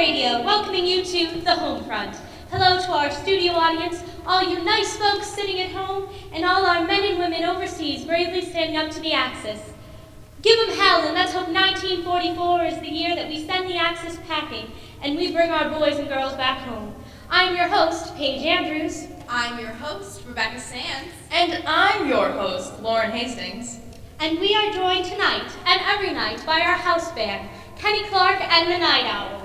Radio, welcoming you to the home front. Hello to our studio audience, all you nice folks sitting at home, and all our men and women overseas bravely standing up to the Axis. Give them hell, and let's hope 1944 is the year that we send the Axis packing, and we bring our boys and girls back home. I'm your host, Paige Andrews. I'm your host, Rebecca Sands. And I'm your host, Lauren Hastings. And we are joined tonight and every night by our house band, Kenny Clark and the Night Owls.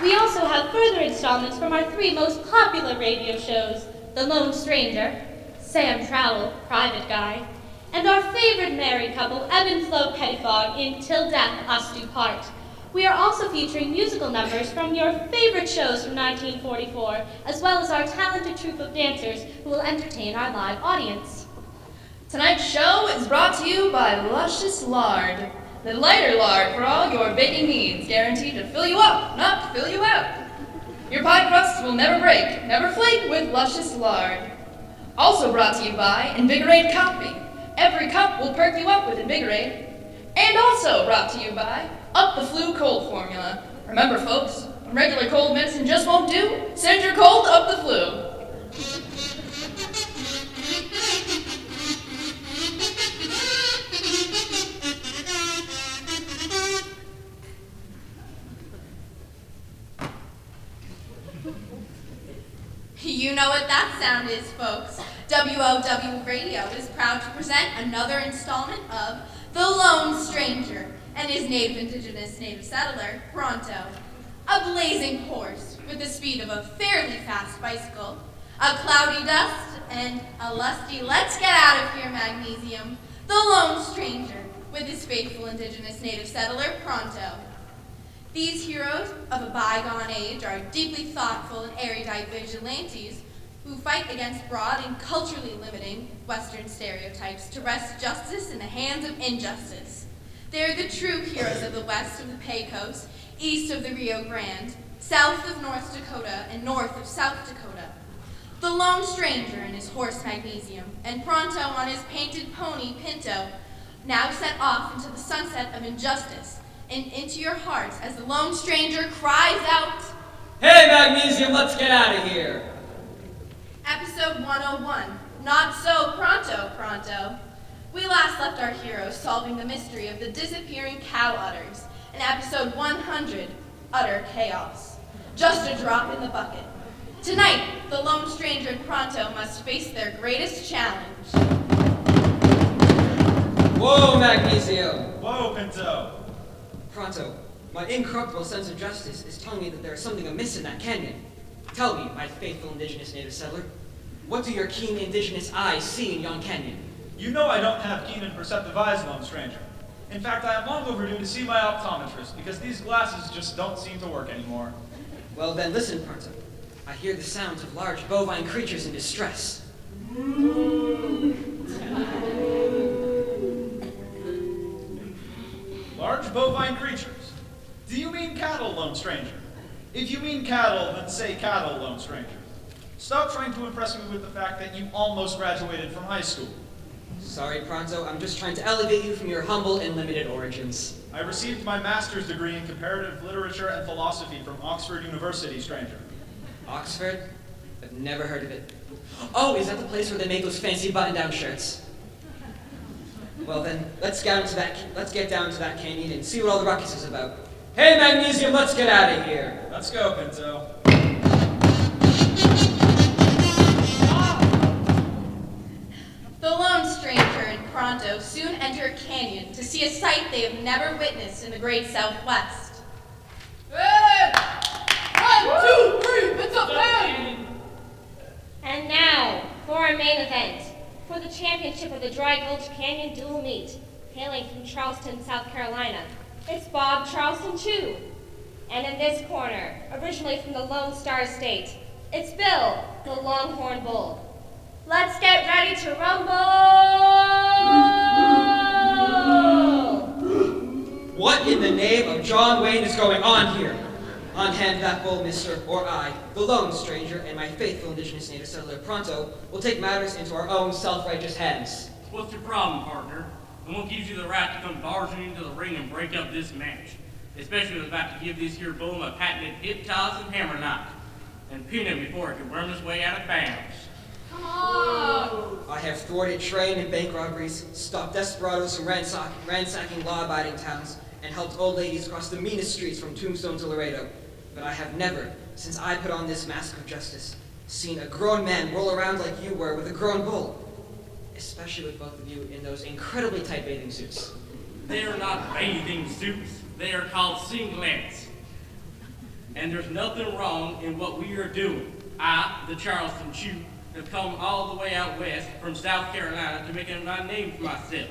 We also have further installments from our three most popular radio shows, The Lone Stranger, Sam Trowell, Private Guy, and our favorite married couple, Ebb and Flo Pettifog in Till Death Us Do Part. We are also featuring musical numbers from your favorite shows from 1944, as well as our talented troupe of dancers who will entertain our live audience. Tonight's show is brought to you by Luscious Lard, the lighter lard for all your baking needs, guaranteed to fill you up, not to fill you out. Your pie crusts will never break, never flake with Luscious Lard. Also brought to you by Invigorate Coffee. Every cup will perk you up with Invigorate. And also brought to you by Up the Flu Cold Formula. Remember, folks, a regular cold medicine just won't do. Send your cold up the flu. You know what that sound is, folks. WOWL Radio is proud to present another installment of The Lone Stranger and his native settler, Pronto. A blazing horse with the speed of a fairly fast bicycle, a cloudy dust, and a lusty let's get out of here magnesium, The Lone Stranger with his faithful indigenous native settler, Pronto. These heroes of a bygone age are deeply thoughtful and erudite vigilantes who fight against broad and culturally limiting Western stereotypes to wrest justice in the hands of injustice. They are the true heroes of the west of the Pecos, east of the Rio Grande, south of North Dakota, and north of South Dakota. The Lone Stranger and his horse Magnesium, and Pronto on his painted pony Pinto, now set off into the sunset of injustice and into your hearts as the Lone Stranger cries out, "Hey, Magnesium, let's get out of here!" Episode 101, Not So Pronto, Pronto. We last left our heroes solving the mystery of the disappearing cow udders in episode 100, Utter Chaos. Just a drop in the bucket. Tonight, the Lone Stranger and Pronto must face their greatest challenge. Whoa, Magnesium! Whoa, Pinto! Pronto, my incorruptible sense of justice is telling me that there is something amiss in that canyon. Tell me, my faithful indigenous native settler, what do your keen indigenous eyes see in yon canyon? You know I don't have keen and perceptive eyes, Lone Stranger. In fact, I am long overdue to see my optometrist because these glasses just don't seem to work anymore. Well then, listen, Pronto. I hear the sounds of large bovine creatures in distress. Large bovine creatures? Do you mean cattle, Lone Stranger? If you mean cattle, then say cattle, Lone Stranger. Stop trying to impress me with the fact that you almost graduated from high school. Sorry, Pronto, I'm just trying to elevate you from your humble and limited origins. I received my master's degree in comparative literature and philosophy from Oxford University, Stranger. Oxford? I've never heard of it. Oh, is that the place where they make those fancy button-down shirts? Well then, let's get down to that canyon and see what all the ruckus is about. Hey, Magnesium, let's get out of here. Let's go, Pinto. The Lone Stranger and Pronto soon enter a canyon to see a sight they have never witnessed in the great Southwest. Hey! 1, 2, 3, it's a bang! And now, for our main event, for the championship of the Dry Gulch Canyon Dual Meet, hailing from Charleston, South Carolina, it's Bob Charleston Chew. And in this corner, originally from the Lone Star State, it's Bill, the Longhorn Bull. Let's get ready to rumble! What in the name of John Wayne is going on here? Unhand that bull, mister, or I, the Lone Stranger, and my faithful indigenous native settler Pronto, will take matters into our own self-righteous hands. What's your problem, partner? and what gives you the right to come barging into the ring and break up this match? Especially with about to give this here bull a patented hip toss and hammer knock, and pin him before it can worm his way out of bounds. Come on! I have thwarted train and bank robberies, stopped desperados from ransacking law-abiding towns, and helped old ladies cross the meanest streets from Tombstone to Laredo. But I have never, since I put on this mask of justice, seen a grown man roll around like you were with a grown bull. Especially with both of you in those incredibly tight bathing suits. They are not bathing suits. They are called singlets. And there's nothing wrong in what we are doing. I, the Charleston Chew, have come all the way out west from South Carolina to make a name for myself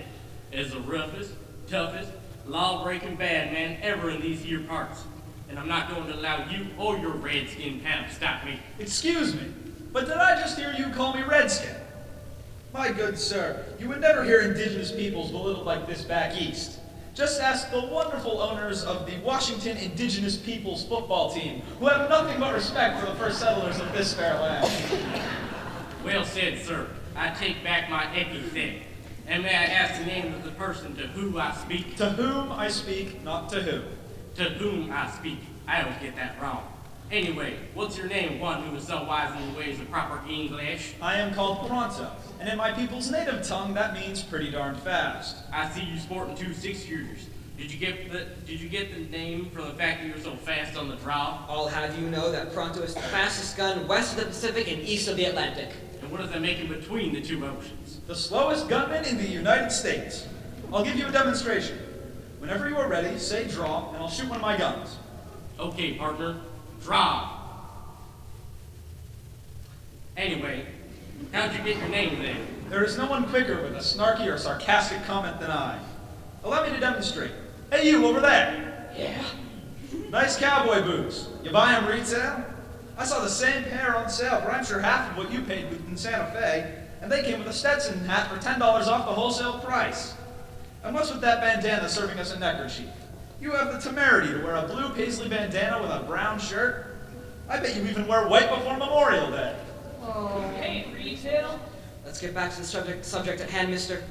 as the roughest, toughest, law-breaking bad man ever in these here parts. And I'm not going to allow you or your redskin pal to stop me. Excuse me, but did I just hear you call me Redskin? My good sir, you would never hear indigenous peoples belittled like this back east. Just ask the wonderful owners of the Washington Indigenous Peoples football team, who have nothing but respect for the first settlers of this fair land. Well said, sir. I take back my epithet. And may I ask the name of the person to whom I speak? To whom I speak, not to who. To whom I speak. I always get that wrong. Anyway, what's your name, one who is so wise in the ways of proper English? I am called Pronto, and in my people's native tongue, that means pretty darn fast. I see you sporting 2 6-shooters. Did you get the name from the fact that you're so fast on the draw? I'll have you know that Pronto is the fastest gun west of the Pacific and east of the Atlantic. And what does that make in between the two oceans? The slowest gunman in the United States. I'll give you a demonstration. Whenever you are ready, say draw, and I'll shoot one of my guns. Okay, partner. Draw. Anyway, how'd you get your name then? There is no one quicker with a snarky or sarcastic comment than I. Allow me to demonstrate. Hey, you over there. Yeah. Nice cowboy boots. You buy them retail? I saw the same pair on sale for I'm sure half of what you paid in Santa Fe, and they came with a Stetson hat for $10 off the wholesale price. And what's with that bandana serving as a neckerchief? You have the temerity to wear a blue paisley bandana with a brown shirt? I bet you even wear white before Memorial Day. Okay, retail? Let's get back to the subject at hand, mister.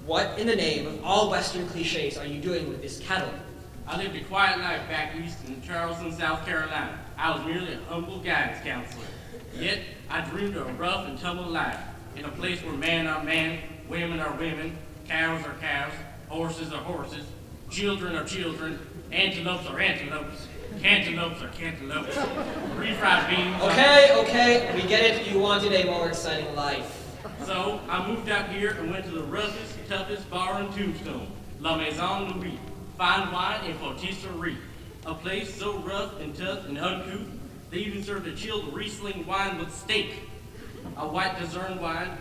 What in the name of all Western cliches are you doing with this cattle? I lived a quiet life back east in Charleston, South Carolina. I was merely a humble guidance counselor. Yet, I dreamed of a rough and tumble life, in a place where men are men, women are women, cows are cows, horses are horses, children are children, antelopes are antelopes, cantaloupes are cantaloupes, refried beans. Okay, we get it. You wanted a more exciting life. So, I moved out here and went to the roughest, toughest bar in Tombstone, La Maison Louis, fine wine and patisserie. A place so rough and tough and uncouth, they even served a chilled Riesling wine with steak. A white dessert wine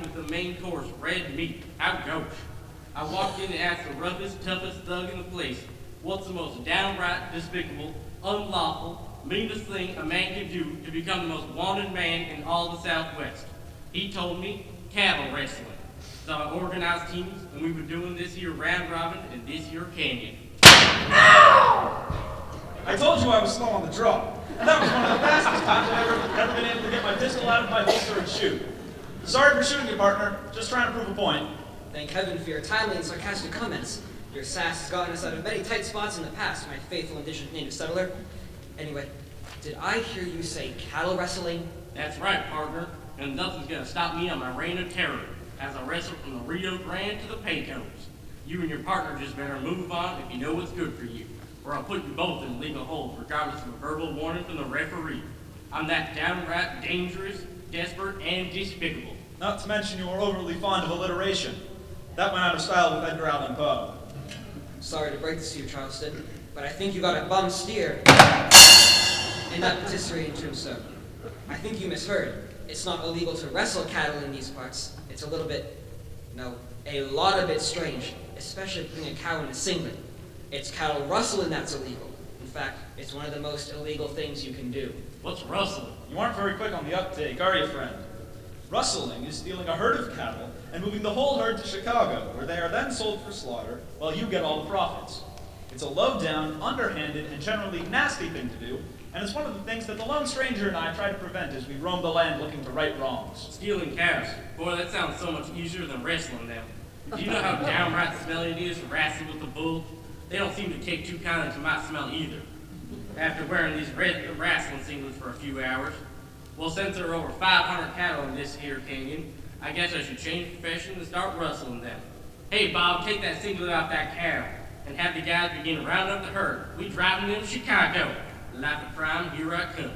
with the main course, red meat. How gauche. I walked in and asked the roughest, toughest thug in the place, what's the most downright despicable, unlawful, meanest thing a man can do to become the most wanted man in all the Southwest? He told me, cattle wrestling. So I organized teams, and we were doing this here round robin in this here canyon. I told you I was slow on the draw, and that was one of the fastest times I've ever been able to get my pistol out of my holster and shoot. Sorry for shooting you, partner. Just trying to prove a point. Thank heaven for your timely and sarcastic comments. Your sass has gotten us out of many tight spots in the past, my faithful indigenous native settler. Anyway, did I hear you say cattle wrestling? That's right, partner. And nothing's gonna stop me on my reign of terror as I wrestle from the Rio Grande to the Pecos. You and your partner just better move on if you know what's good for you, or I'll put you both in legal hold regardless of a verbal warning from the referee. I'm that downright dangerous, desperate, and despicable. Not to mention you are overly fond of alliteration. That went out of style with Edgar Allan Poe. Sorry to break this to you, Charleston, but I think you got a bum steer in that patisserie in Tombstone. I think you misheard. It's not illegal to wrestle cattle in these parts. It's a little bit, no, a lot of it strange, especially putting a cow in a singlet. It's cattle rustling that's illegal. In fact, it's one of the most illegal things you can do. What's rustling? You aren't very quick on the uptake, are you, friend? Rustling is stealing a herd of cattle and moving the whole herd to Chicago, where they are then sold for slaughter, while you get all the profits. It's a low-down, underhanded, and generally nasty thing to do, and it's one of the things that the lone stranger and I try to prevent as we roam the land looking to right wrongs. Stealing cows. Boy, that sounds so much easier than wrestling them. Do you know how downright smelly it is to wrestle with the bull? They don't seem to take too kindly to my smell either. After wearing these red wrestling singlets for a few hours, well, since there are over 500 cattle in this here canyon, I guess I should change profession and start rustling them. Hey, Bob, take that singlet off that cow and have the guys begin to round up the herd. We driving them to Chicago. Life of crime, here I come.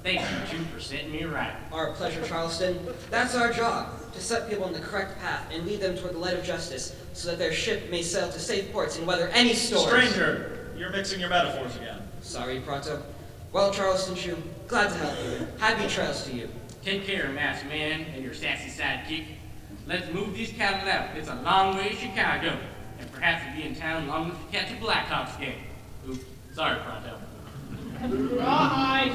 Thank you two for setting me right. Our pleasure, Charleston. That's our job, to set people on the correct path and lead them toward the light of justice so that their ship may sail to safe ports and weather any storms. Stranger, you're mixing your metaphors again. Sorry, Pronto. Well, Charleston Chew, glad to help you. Happy trails to you. Take care, masked man, and your sassy sidekick. Let's move these cattle out. It's a long way to Chicago, and perhaps we'll be in town long enough to catch a Blackhawks game. Oops, sorry, Pronto. Rawhide!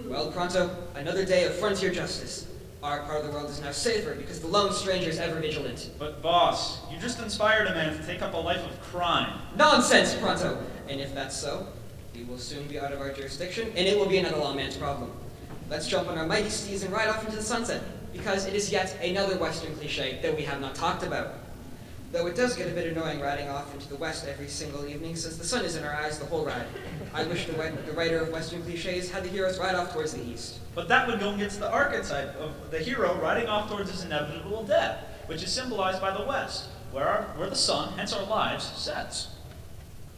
Well, Pronto, another day of frontier justice. Our part of the world is now safer because the lone stranger is ever vigilant. But boss, you just inspired a man to take up a life of crime. Nonsense, Pronto! And if that's so, he will soon be out of our jurisdiction, and it will be another lawman's problem. Let's jump on our mighty steeds and ride off into the sunset, because it is yet another Western cliche that we have not talked about. Though it does get a bit annoying riding off into the west every single evening, since the sun is in our eyes the whole ride. I wish the writer of Western cliches had the heroes ride off towards the east. But that would go against the archetype of the hero riding off towards his inevitable death, which is symbolized by the west, where the sun, hence our lives, sets.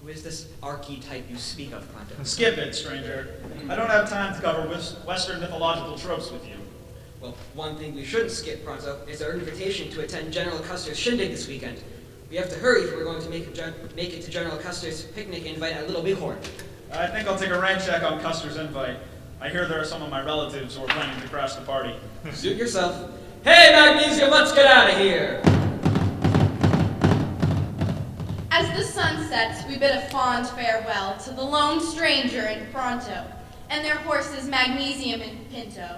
Who is this archetype you speak of, Pronto? Skip it, stranger. I don't have time to cover Western mythological tropes with you. Well, one thing we shouldn't skip, Pronto, is our invitation to attend General Custer's shindig this weekend. We have to hurry if we're going to make it to General Custer's picnic invite at Little Bighorn. I think I'll take a rain check on Custer's invite. I hear there are some of my relatives who are planning to crash the party. Suit yourself. Hey, Magnesium, let's get out of here! As the sun sets, we bid a fond farewell to the lone stranger and Pronto, and their horses Magnesium and Pinto.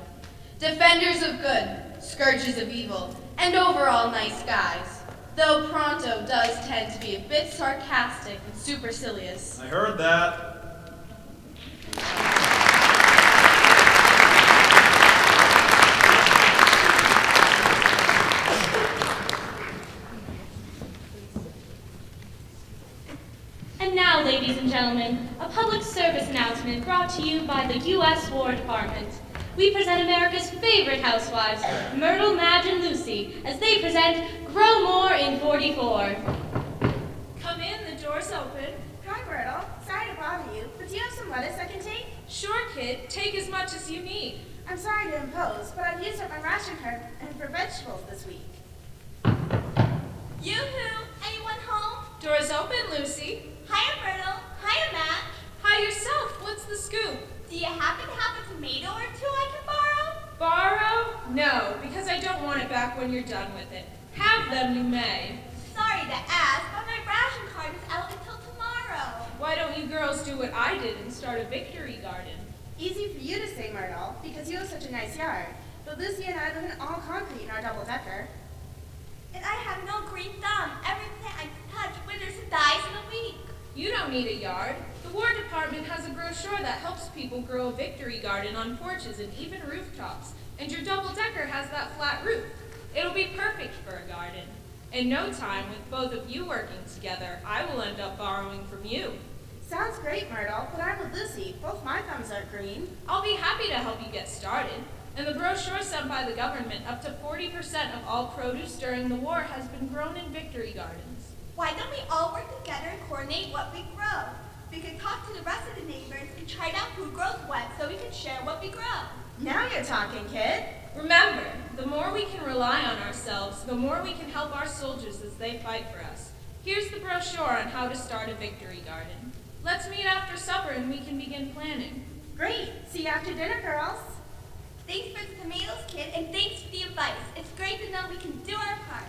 Defenders of good, scourges of evil, and overall nice guys. Though Pronto does tend to be a bit sarcastic and supercilious. I heard that. And now, ladies and gentlemen, a public service announcement brought to you by the U.S. War Department. We present America's favorite housewives, Myrtle, Madge, and Lucy, as they present Grow More in 44. Come in, the door's open. Hi, Myrtle. Sorry to bother you, but do you have some lettuce I can take? Sure, kid. Take as much as you need. I'm sorry to impose, but I've used up my ration card and for vegetables this week. Yoo-hoo! Anyone home? Door's open, Lucy. Hiya, Myrtle. Hiya, Matt. Hi yourself. What's the scoop? Do you happen to have a tomato or two I can borrow? Borrow? No, because I don't want it back when you're done with it. Have them, you may. Sorry to ask, but my ration card is out until tomorrow. Why don't you girls do what I did and start a victory garden? Easy for you to say, Myrtle, because you have such a nice yard. But Lucy and I live in all concrete in our double-decker. And I have no green thumb. Everything I touch withers and dies in a week. You don't need a yard. The War Department has a brochure that helps people grow a victory garden on porches and even rooftops. And your double-decker has that flat roof. It'll be perfect for a garden. In no time, with both of you working together, I will end up borrowing from you. Sounds great, Myrtle, but I'm with Lucy. Both my thumbs are green. I'll be happy to help you get started. In the brochure sent by the government, up to 40% of all produce during the war has been grown in victory gardens. Why don't we all work together and coordinate what we grow? We could talk to the rest of the neighbors and try out who grows what so we can share what we grow. Now you're talking, kid. Remember, the more we can rely on ourselves, the more we can help our soldiers as they fight for us. Here's the brochure on how to start a victory garden. Let's meet after supper and we can begin planning. Great. See you after dinner, girls. Thanks for the tomatoes, kid, and thanks for the advice. It's great to know we can do our part.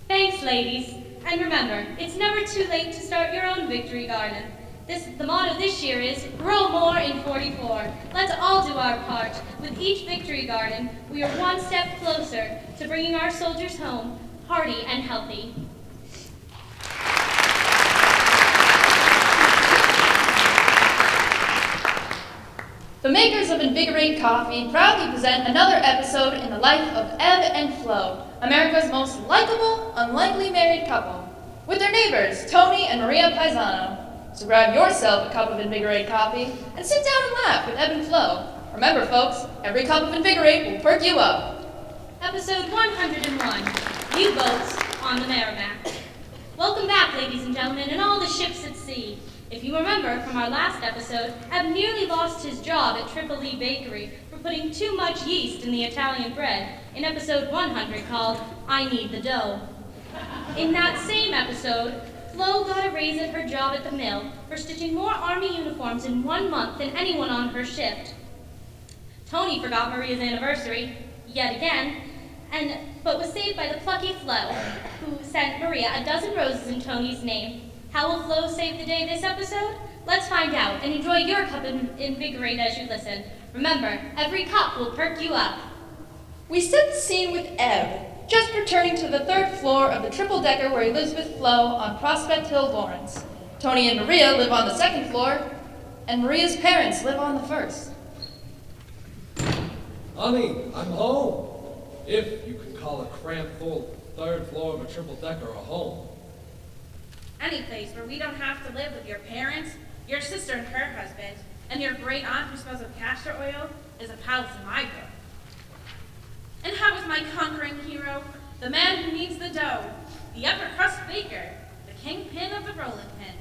Thanks, ladies. And remember, it's never too late to start your own victory garden. The motto this year is, Grow More in 44. Let's all do our part. With each victory garden, we are one step closer to bringing our soldiers home, hearty and healthy. The makers of Invigorate Coffee proudly present another episode in the life of Ebb and Flow, America's most likable, unlikely married couple, with their neighbors, Tony and Maria Paisano. So grab yourself a cup of Invigorate coffee and sit down and laugh with Ebb and Flow. Remember, folks, every cup of Invigorate will perk you up. Episode 101, U-Boats on the Merrimack. Welcome back, ladies and gentlemen, and all the ships at sea. If you remember from our last episode, Ebb nearly lost his job at Tripoli Bakery for putting too much yeast in the Italian bread in episode 100 called I Need the Dough. In that same episode, Flo got a raise at her job at the mill for stitching more Army uniforms in 1 month than anyone on her shift. Tony forgot Maria's anniversary, yet again, but was saved by the plucky Flo, who sent Maria a dozen roses in Tony's name. How will Flo save the day this episode? Let's find out and enjoy your cup of Invigorate as you listen. Remember, every cup will perk you up. We set the scene with Ebb, just returning to the 3rd floor of the triple-decker where he lives with Flo on Prospect Hill, Lawrence. Tony and Maria live on the 2nd floor, and Maria's parents live on the 1st. Honey, I'm home. If you can call a cramped full 3rd floor of a triple-decker a home. Any place where we don't have to live with your parents, your sister and her husband, and your great aunt who smells of castor oil is a palace in my book. And how is my conquering hero, the man who kneads the dough, the upper crust baker, the kingpin of the rolling pin,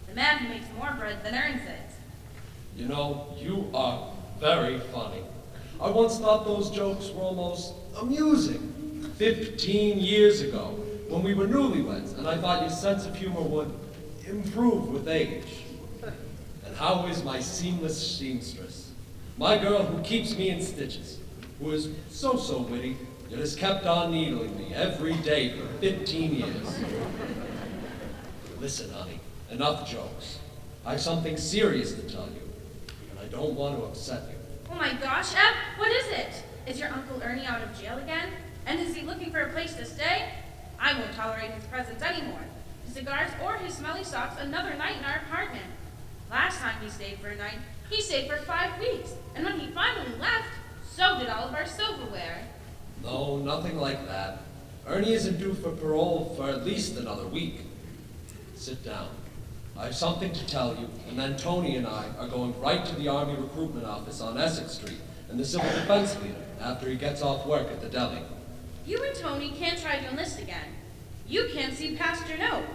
the man who makes more bread than earns it? You know, you are very funny. I once thought those jokes were almost amusing. 15 years ago, when we were newlyweds, and I thought your sense of humor would improve with age. And how is my seamless seamstress? My girl who keeps me in stitches, who is so witty, yet has kept on needling me every day for 15 years. Listen, honey, enough jokes. I have something serious to tell you, and I don't want to upset you. Oh my gosh, Eb, what is it? Is your Uncle Ernie out of jail again? And is he looking for a place to stay? I won't tolerate his presence anymore. His cigars or his smelly socks another night in our apartment. Last time he stayed for a night, he stayed for 5 weeks. And when he finally left, so did all of our silverware. No, nothing like that. Ernie isn't due for parole for at least another week. Sit down. I have something to tell you, and then Tony and I are going right to the Army recruitment office on Essex Street and the civil defense leader after he gets off work at the deli. You and Tony can't try to enlist again. You can't see past your nose.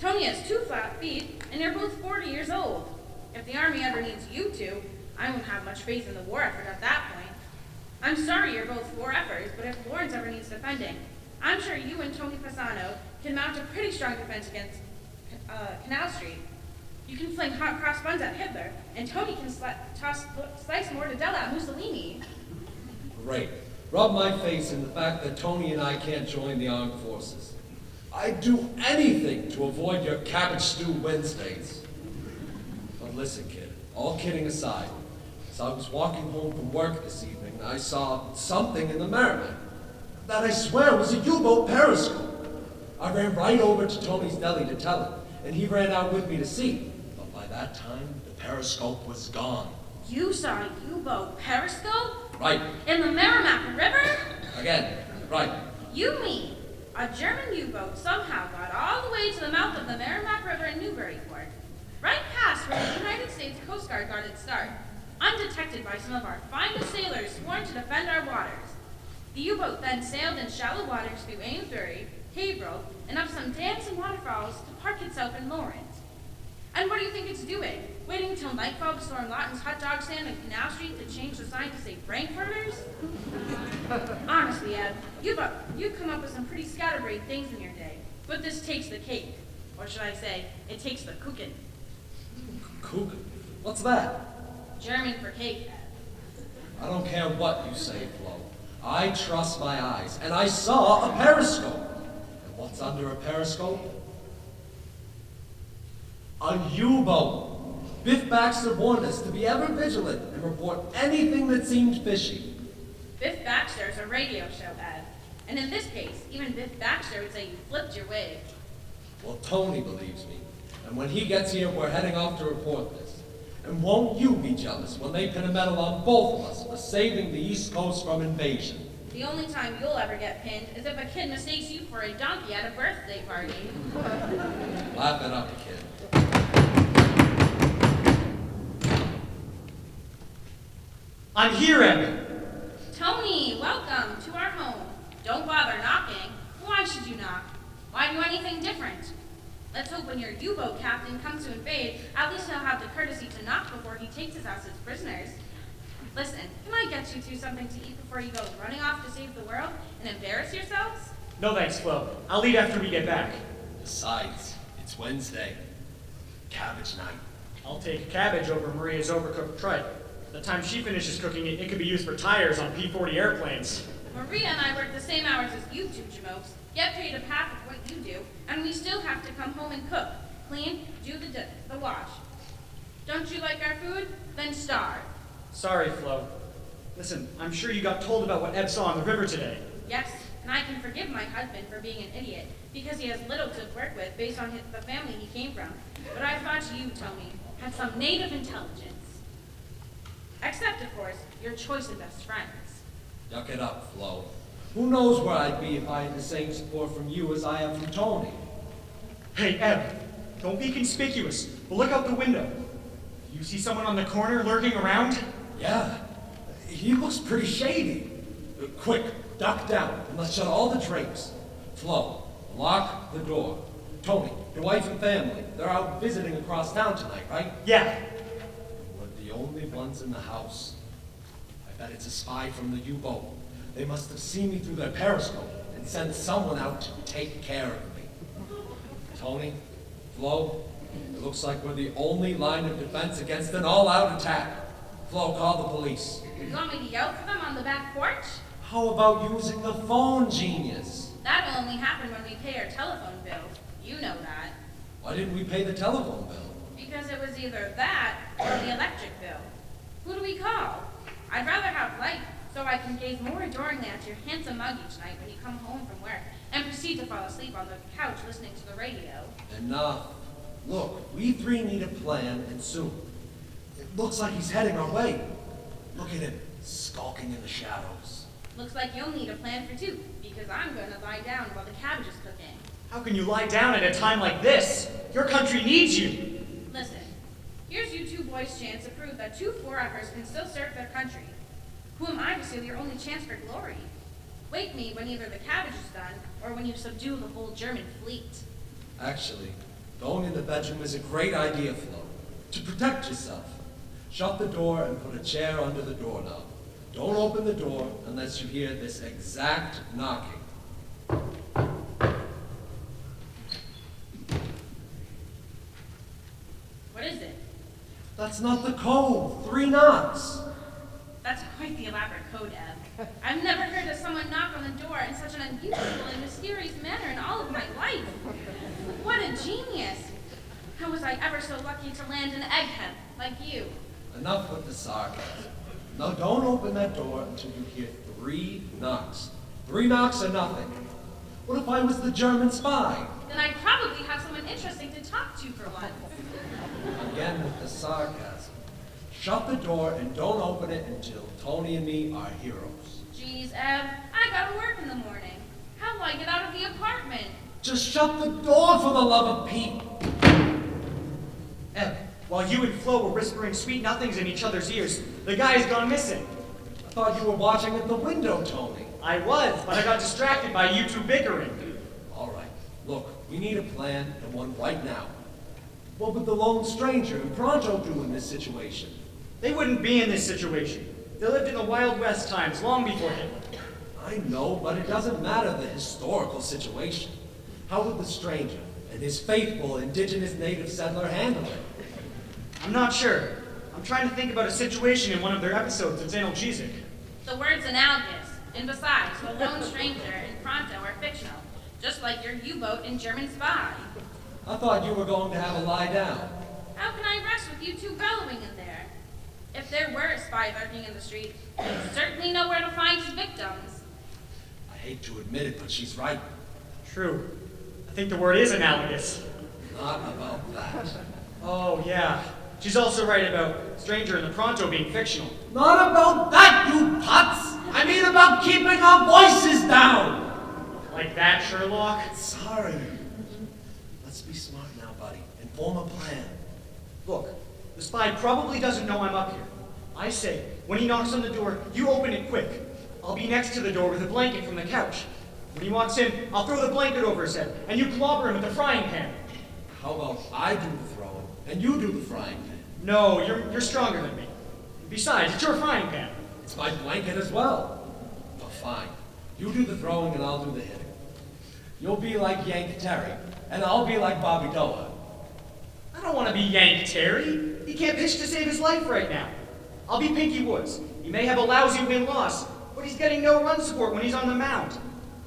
Tony has 2 flat feet, and you're both 40 years old. If the Army ever needs you two, I won't have much faith in the war effort at that point. I'm sorry you're both war efforts, but if Lawrence ever needs defending, I'm sure you and Tony Pisano can mount a pretty strong defense against Canal Street. You can fling hot cross buns at Hitler, and Tony can slice mortadella at Mussolini. Great. Rub my face in the fact that Tony and I can't join the armed forces. I'd do anything to avoid your cabbage stew Wednesdays. But listen, kid, all kidding aside, as I was walking home from work this evening, I saw something in the Merrimack that I swear was a U-boat periscope. I ran right over to Tony's deli to tell him, and he ran out with me to see. But by that time, the periscope was gone. You saw a U-boat periscope? Right. In the Merrimack River? Again, right. You mean a German U-boat somehow got all the way to the mouth of the Merrimack River in Newburyport, right past where the United States Coast Guard got its start, undetected by some of our finest sailors sworn to defend our waters. The U-boat then sailed in shallow waters through Amesbury, Haverhill, and up some dams and waterfalls to park itself in Lawrence. And what do you think it's doing? Waiting until nightfall to storm Lawton's hot dog stand and Canal Street to change the sign to say Frankfurters? Honestly, Ed, you've come up with some pretty scatterbrained things in your day. But this takes the cake. Or should I say, it takes the Kuchen. Kuchen? What's that? German for cake, Ed. I don't care what you say, Flo. I trust my eyes, and I saw a periscope. And what's under a periscope? A U-boat. Biff Baxter warned us to be ever vigilant and report anything that seemed fishy. Biff Baxter's a radio show, Ed. And in this case, even Biff Baxter would say you flipped your wig. Well, Tony believes me. And when he gets here, we're heading off to report this. And won't you be jealous when they pin a medal on both of us for saving the East Coast from invasion? The only time you'll ever get pinned is if a kid mistakes you for a donkey at a birthday party. Laugh it up, kid. I'm here, Emmy. Tony, welcome to our home. Don't bother knocking. Why should you knock? Why do anything different? Let's hope when your U-boat captain comes to invade, at least he'll have the courtesy to knock before he takes us as his prisoners. Listen, can I get you two something to eat before you go running off to save the world and embarrass yourselves? No thanks, Flo. I'll eat after we get back. Besides, it's Wednesday. Cabbage night. I'll take cabbage over Maria's overcooked tripe. By the time she finishes cooking it, it could be used for tires on P-40 airplanes. Maria and I work the same hours as you two jamokes, get paid a half of what you do, and we still have to come home and cook, clean, do the wash. Don't you like our food? Then starve. Sorry, Flo. Listen, I'm sure you got told about what Eb saw on the river today. Yes, and I can forgive my husband for being an idiot, because he has little to work with based on the family he came from. But I thought you, Tony, had some native intelligence. Except, of course, your choice of best friends. Yuck it up, Flo. Who knows where I'd be if I had the same support from you as I have from Tony? Hey, Eb, don't be conspicuous, but look out the window. You see someone on the corner lurking around? Yeah, he looks pretty shady. Quick, duck down and let's shut all the drapes. Flo, lock the door. Tony, your wife and family, they're out visiting across town tonight, right? Yeah. We're the only ones in the house. I bet it's a spy from the U-boat. They must have seen me through their periscope and sent someone out to take care of me. Tony, Flo, it looks like we're the only line of defense against an all-out attack. Flo, call the police. You want me to yell for them on the back porch? How about using the phone, genius? That'll only happen when we pay our telephone bill. You know that. Why didn't we pay the telephone bill? Because it was either that or the electric bill. Who do we call? I'd rather have light, so I can gaze more adoringly at your handsome mug each night when you come home from work and proceed to fall asleep on the couch listening to the radio. Enough. Look, we three need a plan, and soon. It looks like he's heading our way. Look at him, skulking in the shadows. Looks like you'll need a plan for two, because I'm going to lie down while the cabbage is cooking. How can you lie down at a time like this? Your country needs you. Listen, here's you two boys' chance to prove that two foreigners can still serve their country. Who am I to steal your only chance for glory? Wake me when either the cabbage is done, or when you subdue the whole German fleet. Actually, going in the bedroom is a great idea, Flo. To protect yourself. Shut the door and put a chair under the doorknob. Don't open the door unless you hear this exact knocking. What is it? That's not the code. 3 knocks. That's quite the elaborate code, Eb. I've never heard of someone knock on the door in such an unusual and mysterious manner in all of my life. What a genius! How was I ever so lucky to land an egghead like you? Enough with the sarcasm. Now don't open that door until you hear 3 knocks. 3 knocks or nothing. What if I was the German spy? Then I'd probably have someone interesting to talk to for once. Again with the sarcasm. Shut the door and don't open it until Tony and me are heroes. Geez, Eb, I gotta work in the morning. How do I get out of the apartment? Just shut the door for the love of Pete. Eb, while you and Flo were whispering sweet nothings in each other's ears, the guy's gone missing. I thought you were watching at the window, Tony. I was, but I got distracted by you two bickering. All right, look, we need a plan and one right now. What would the lone stranger and Pronto do in this situation? They wouldn't be in this situation. They lived in the Wild West times, long before him. I know, but it doesn't matter the historical situation. How would the stranger and his faithful indigenous native settler handle it? I'm not sure. I'm trying to think about a situation in one of their episodes of Analgesic. The word's analogous, and besides, the lone stranger and Pronto are fictional, just like your U-boat and German spy. I thought you were going to have a lie down. How can I rest with you two bellowing in there? If there were a spy lurking in the street, he'd certainly know where to find his victims. I hate to admit it, but she's right. True. I think the word is analogous. Not about that. Oh, yeah. She's also right about Stranger and the Pronto being fictional. Not about that, you putz! I mean about keeping our voices down. Like that, Sherlock? Sorry. Let's be smart now, buddy, and form a plan. Look, the spy probably doesn't know I'm up here. I say, when he knocks on the door, you open it quick. I'll be next to the door with a blanket from the couch. When he walks in, I'll throw the blanket over his head, and you clobber him with the frying pan. How about I do the throwing, and you do the frying pan? No, you're stronger than me. Besides, it's your frying pan. It's my blanket as well. Oh, fine. You do the throwing, and I'll do the hitting. You'll be like Yank Terry, and I'll be like Bobby Doa. I don't want to be Yank Terry. He can't pitch to save his life right now. I'll be Pinky Woods. He may have a lousy win-loss, but he's getting no run support when he's on the mound.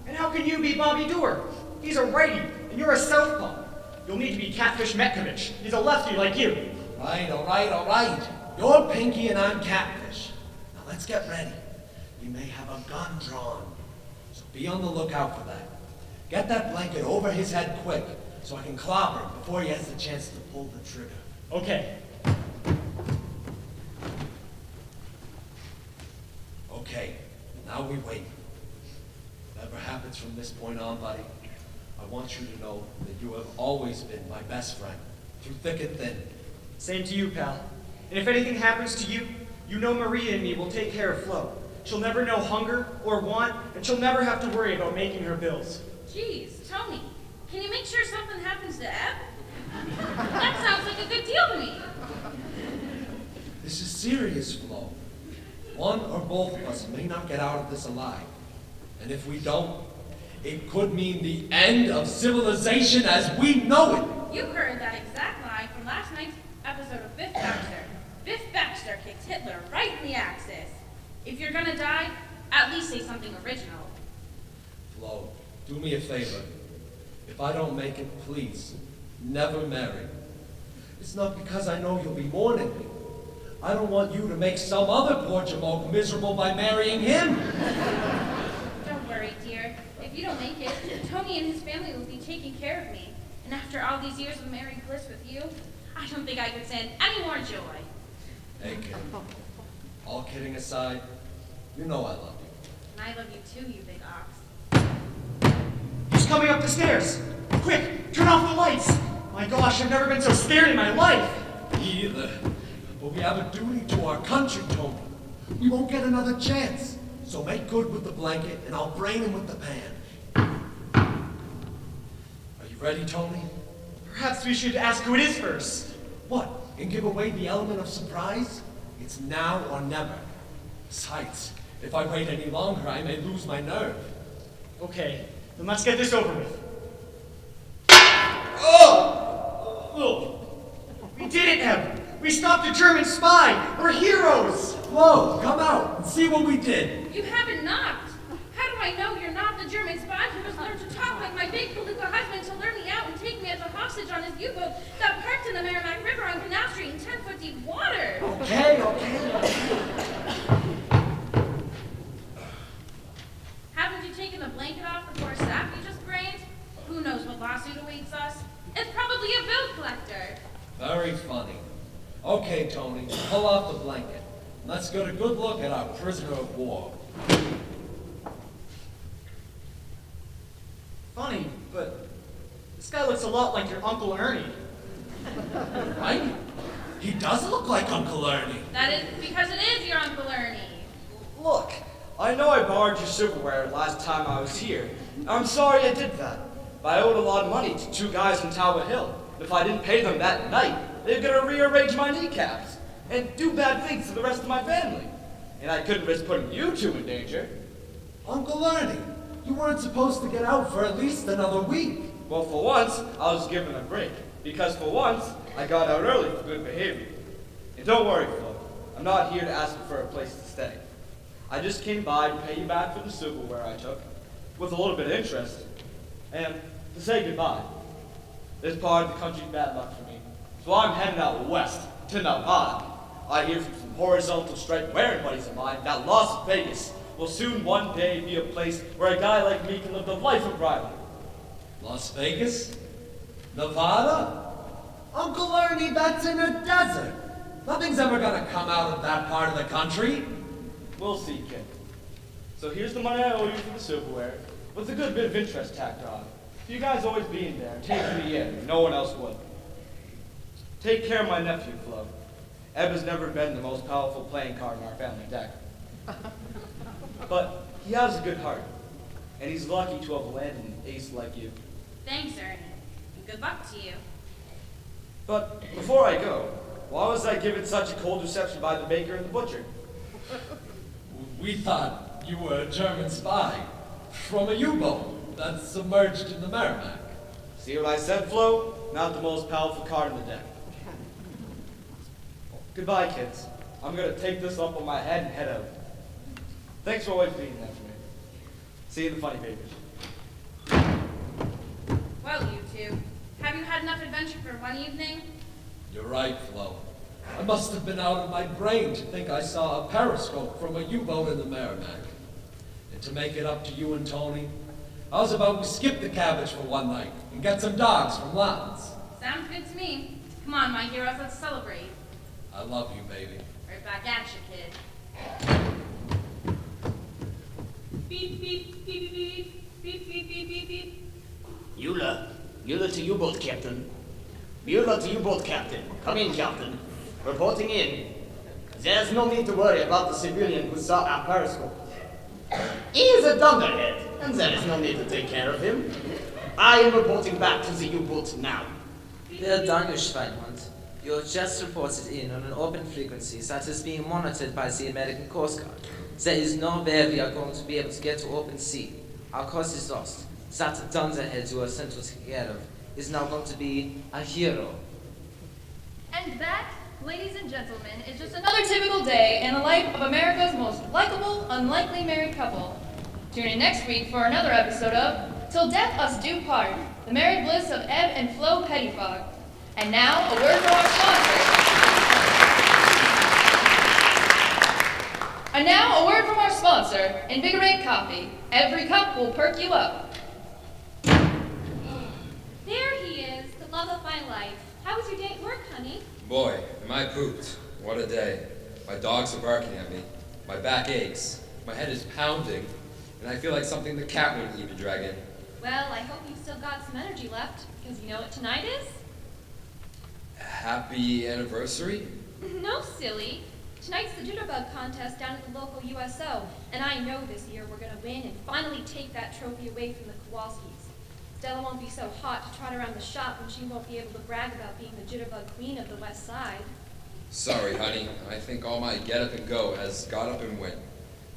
And how can you be Bobby Doer? He's a righty, and you're a southpaw. You'll need to be Catfish Metkovich. He's a lefty like you. Right, all right. You're Pinky and I'm Catfish. Now let's get ready. We may have a gun drawn, so be on the lookout for that. Get that blanket over his head quick, so I can clobber him before he has the chance to pull the trigger. Okay. Okay, now we wait. Whatever happens from this point on, buddy, I want you to know that you have always been my best friend, through thick and thin. Same to you, pal. And if anything happens to you, you know Maria and me will take care of Flo. She'll never know hunger or want, and she'll never have to worry about making her bills. Geez, Tony, can you make sure something happens to Eb? That sounds like a good deal to me. This is serious, Flo. One or both of us may not get out of this alive. And if we don't, it could mean the end of civilization as we know it. You heard that exact line from last night's episode of Biff Baxter. Biff Baxter kicked Hitler right in the axis. If you're gonna die, at least say something original. Flo, do me a favor. If I don't make it, please, never marry. It's not because I know you'll be mourning me. I don't want you to make some other poor jamoke miserable by marrying him. Don't worry, dear. If you don't make it, Tony and his family will be taking care of me. And after all these years of married bliss with you, I don't think I could stand any more joy. Hey, kid. All kidding aside, you know I love you. And I love you too, you big ox. He's coming up the stairs. Quick, turn off the lights. My gosh, I've never been so scared in my life. Me either. But we have a duty to our country, Tony. We won't get another chance. So make good with the blanket, and I'll brain him with the pan. Are you ready, Tony? Perhaps we should ask who it is first. What? And give away the element of surprise? It's now or never. Besides, if I wait any longer, I may lose my nerve. Okay, then let's get this over with. We did it, Em! We stopped a German spy! We're heroes! Flo, come out and see what we did. You haven't knocked. How do I know you're not the German spy who must learn to talk like my big beluga husband to lure me out and take me as a hostage on his U-boat that parked in the Merrimack River on Canal Street in 10-foot deep water? Okay. Haven't you taken the blanket off the poor sap you just brained? Who knows what lawsuit awaits us? It's probably a bill collector. Very funny. Okay, Tony, pull off the blanket. Let's get a good look at our prisoner of war. Funny, but this guy looks a lot like your Uncle Ernie. Right? He does look like Uncle Ernie. That is because it is your Uncle Ernie. Look, I know I borrowed your silverware last time I was here. I'm sorry I did that. But I owed a lot of money to two guys in Talbot Hill. If I didn't pay them that night, they're gonna rearrange my kneecaps and do bad things to the rest of my family. And I couldn't risk putting you two in danger. Uncle Ernie, you weren't supposed to get out for at least another week. Well, for once, I was given a break. Because for once, I got out early for good behavior. And don't worry, Phil. I'm not here to ask you for a place to stay. I just came by to pay you back for the silverware I took, with a little bit of interest, and to say goodbye. This part of the country's bad luck for me, so I'm heading out west to Nevada. I hear from some horizontal stripe wearing buddies of mine that Las Vegas will soon one day be a place where a guy like me can live the life of Riley. Las Vegas? Nevada? Uncle Ernie, that's in a desert. Nothing's ever gonna come out of that part of the country. We'll see, kid. So here's the money I owe you for the silverware, with a good bit of interest tacked on. For you guys always being there and taking me in when no one else would. Take care of my nephew, Flo. Eb has never been the most powerful playing card in our family deck. But he has a good heart, and he's lucky to have landed an ace like you. Thanks, Ernie. And good luck to you. But before I go, why was I given such a cold reception by the baker and the butcher? We thought you were a German spy from a U-boat that's submerged in the Merrimack. See what I said, Flo? Not the most powerful card in the deck. Goodbye, kids. I'm gonna take this up on my head and head out. Thanks for always being there for me. See you in the funny papers. Well, you two, have you had enough adventure for one evening? You're right, Flo. I must have been out of my brain to think I saw a periscope from a U-boat in the Merrimack. And to make it up to you and Tony, I was about to skip the cabbage for one night and get some dogs from Loudon's. Sounds good to me. Come on, my heroes, let's celebrate. I love you, baby. Right back at you, kid. Beep, beep, beep, beep, beep, beep, beep, beep, beep, beep. Euler to U-boat, Captain. Euler to U-boat, Captain. Come in, Captain. Reporting in. There's no need to worry about the civilian who saw our periscope. He is a dunderhead, and there is no need to take care of him. I am reporting back to the U-boat now. Herr Dankeschweinhund, you're just reported in on an open frequency that is being monitored by the American Coast Guard. There is no way we are going to be able to get to open sea. Our course is lost. That dunderhead you are sent to take care of is now going to be a hero. And that, ladies and gentlemen, is just another typical day in the life of America's most likable, unlikely married couple. Tune in next week for another episode of Till Death Us Do Part, the married bliss of Eb and Flo Pettifog. And now, a word from our sponsor, Invigorate Coffee. Every cup will perk you up. There he is, the love of my life. How was your day at work, honey? Boy, am I pooped. What a day. My dogs are barking at me. My back aches. My head is pounding. And I feel like something the cat wouldn't even drag in. Well, I hope you've still got some energy left, because you know what tonight is? Happy anniversary? No, silly. Tonight's the Jitterbug contest down at the local USO, and I know this year we're going to win and finally take that trophy away from the Kowalskis. Stella won't be so hot to trot around the shop when she won't be able to brag about being the Jitterbug queen of the West Side. Sorry, honey. I think all my get up and go has got up and went.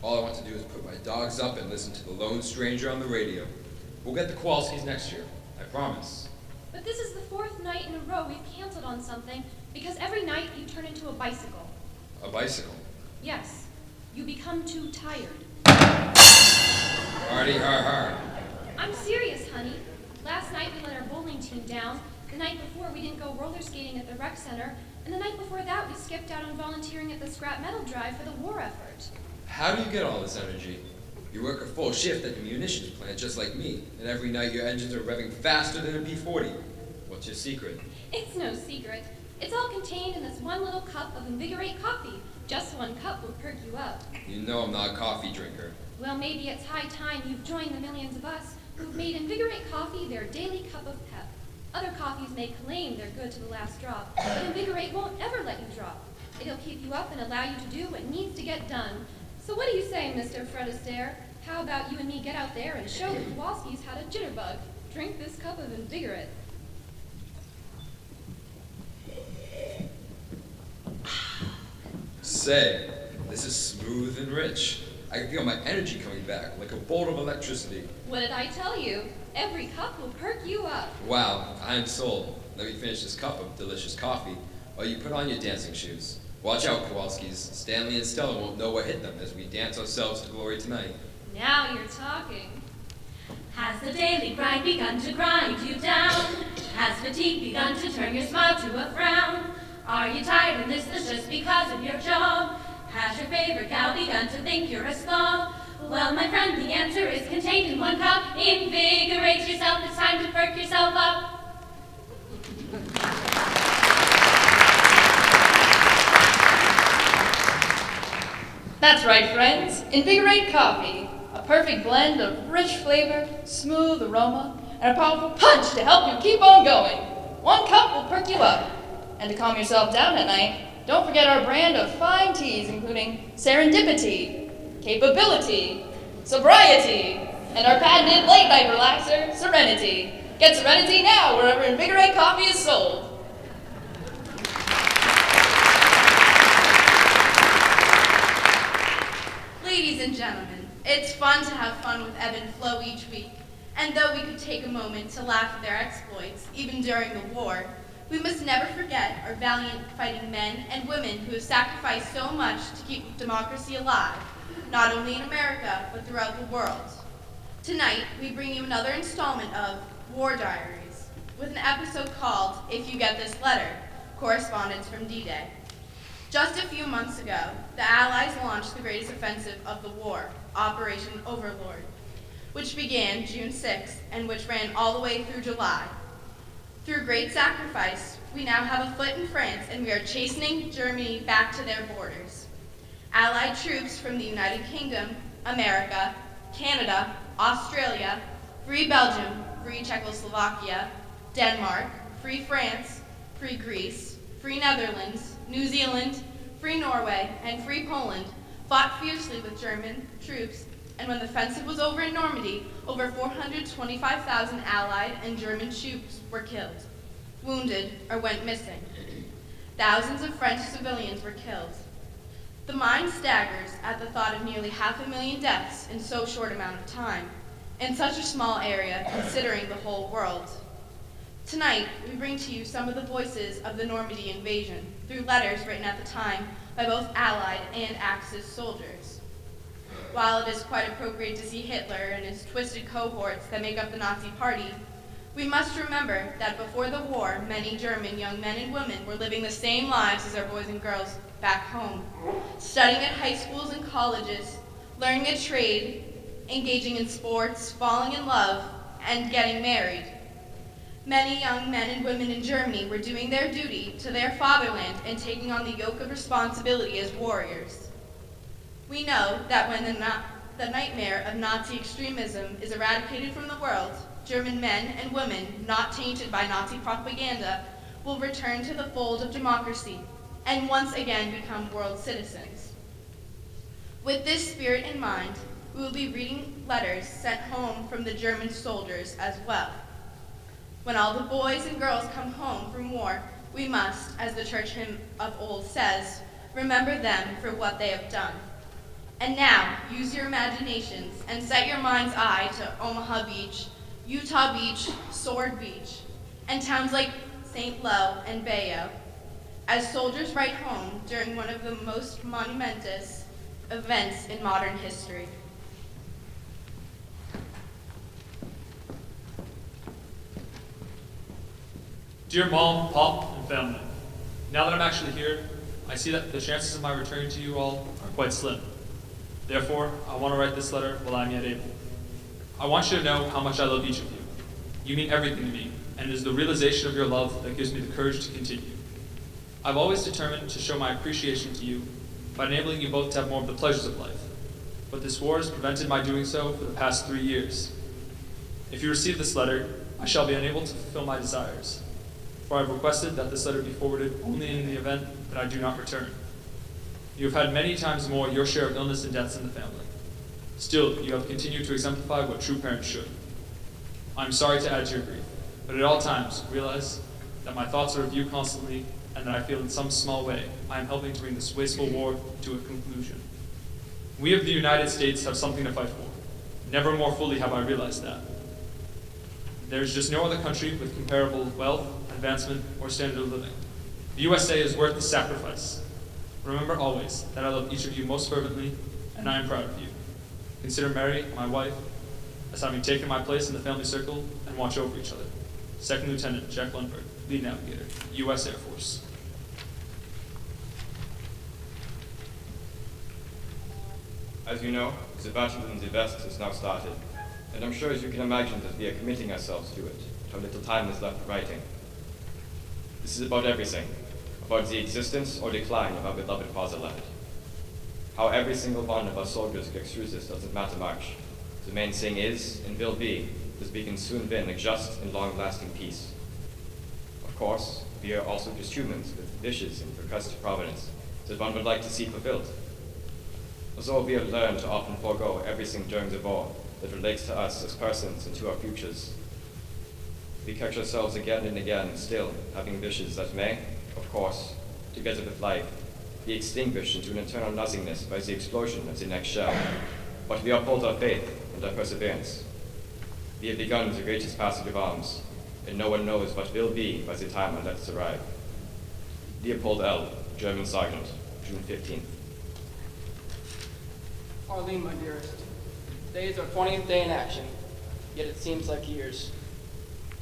All I want to do is put my dogs up and listen to the Lone Stranger on the radio. We'll get the Kowalskis next year. I promise. But this is the fourth night in a row we've canceled on something, because every night you turn into a bicycle. A bicycle? Yes. You become too tired. Hardy har har. I'm serious, honey. Last night we let our bowling team down. The night before we didn't go roller skating at the rec center. And the night before that we skipped out on volunteering at the scrap metal drive for the war effort. How do you get all this energy? You work a full shift at the munitions plant just like me, and every night your engines are revving faster than a P-40. What's your secret? It's no secret. It's all contained in this one little cup of Invigorate coffee. Just one cup will perk you up. You know I'm not a coffee drinker. Well, maybe it's high time you've joined the millions of us who've made Invigorate coffee their daily cup of pep. Other coffees may claim they're good to the last drop, but Invigorate won't ever let you drop. It'll keep you up and allow you to do what needs to get done. So what do you say, Mr. Fred Astaire? How about you and me get out there and show the Kowalskis how to jitterbug? Drink this cup of Invigorate. Say, this is smooth and rich. I can feel my energy coming back like a bolt of electricity. What did I tell you? Every cup will perk you up. Wow, I'm sold. Let me finish this cup of delicious coffee while you put on your dancing shoes. Watch out, Kowalskis. Stanley and Stella won't know what hit them as we dance ourselves to glory tonight. Now you're talking. Has the daily grind begun to grind you down? Has fatigue begun to turn your smile to a frown? Are you tired and this is just because of your job? Has your favorite gal begun to think you're a slob? Well, my friend, the answer is contained in one cup. Invigorate yourself, it's time to perk yourself up. That's right, friends. Invigorate Coffee. perfect blend of rich flavor, smooth aroma, and a powerful punch to help you keep on going. 1 cup will perk you up. And to calm yourself down at night, don't forget our brand of fine teas, including serendipity, capability, sobriety, and our patented late night relaxer, Serenity. Get Serenity now wherever Invigorate coffee is sold. Ladies and gentlemen, it's fun to have fun with Ebb and Flow each week. And though we could take a moment to laugh at their exploits, even during the war, we must never forget our valiant fighting men and women who have sacrificed so much to keep democracy alive, not only in America, but throughout the world. Tonight, we bring you another installment of War Diaries, with an episode called If You Get This Letter, Correspondence from D-Day. Just a few months ago, the Allies launched the greatest offensive of the war, Operation Overlord, which began June 6th and which ran all the way through July. Through great sacrifice, we now have a foot in France and we are chastening Germany back to their borders. Allied troops from the United Kingdom, America, Canada, Australia, Free Belgium, Free Czechoslovakia, Denmark, Free France, Free Greece, Free Netherlands, New Zealand, Free Norway, and Free Poland fought fiercely with German troops, and when the offensive was over in Normandy, over 425,000 Allied and German troops were killed, wounded, or went missing. Thousands of French civilians were killed. The mind staggers at the thought of nearly 500,000 deaths in so short amount of time, in such a small area considering the whole world. Tonight, we bring to you some of the voices of the Normandy invasion through letters written at the time by both Allied and Axis soldiers. While it is quite appropriate to see Hitler and his twisted cohorts that make up the Nazi Party, we must remember that before the war, many German young men and women were living the same lives as our boys and girls back home, studying at high schools and colleges, learning a trade, engaging in sports, falling in love, and getting married. Many young men and women in Germany were doing their duty to their fatherland and taking on the yoke of responsibility as warriors. We know that when the nightmare of Nazi extremism is eradicated from the world, German men and women not tainted by Nazi propaganda will return to the fold of democracy and once again become world citizens. With this spirit in mind, we will be reading letters sent home from the German soldiers as well. When all the boys and girls come home from war, we must, as the church hymn of old says, remember them for what they have done. And now, use your imaginations and set your mind's eye to Omaha Beach, Utah Beach, Sword Beach, and towns like St. Lo and Bayo, as soldiers write home during one of the most monumentous events in modern history. Dear Mom, Pop, and family, now that I'm actually here, I see that the chances of my returning to you all are quite slim. Therefore, I want to write this letter while I'm yet able. I want you to know how much I love each of you. You mean everything to me, and it is the realization of your love that gives me the courage to continue. I've always determined to show my appreciation to you by enabling you both to have more of the pleasures of life, but this war has prevented my doing so for the past 3 years. If you receive this letter, I shall be unable to fulfill my desires, for I have requested that this letter be forwarded only in the event that I do not return. You have had many times more your share of illness and deaths in the family. Still, you have continued to exemplify what true parents should. I am sorry to add to your grief, but at all times realize that my thoughts are of you constantly, and that I feel in some small way I am helping to bring this wasteful war to a conclusion. We of the United States have something to fight for. Never more fully have I realized that. There is just no other country with comparable wealth, advancement, or standard of living. The USA is worth the sacrifice. Remember always that I love each of you most fervently, and I am proud of you. Consider Mary, my wife, as having taken my place in the family circle and watch over each other. Second Lieutenant Jack Lundberg, Lead Navigator, U.S. Air Force. As you know, the battle in the West has now started, and I'm sure as you can imagine that we are committing ourselves to it, how little time is left for writing. This is about everything, about the existence or decline of our beloved fatherland. How every single one of our soldiers gets through this doesn't matter much, The main thing is, and will be, that we can soon win a just and long-lasting peace. Of course, we are also just humans with wishes and requests to Providence that one would like to see fulfilled. Although we have learned to often forego everything during the war that relates to us as persons and to our futures, we catch ourselves again and again still having wishes that may, of course, together with life, be extinguished into an eternal nothingness by the explosion of the next shell. But we uphold our faith and our perseverance. We have begun the greatest passage of arms, and no one knows what will be by the time our letters arrive. Leopold L., German Sergeant, June 15th. Arlene, my dearest, today is our 20th day in action, yet it seems like years.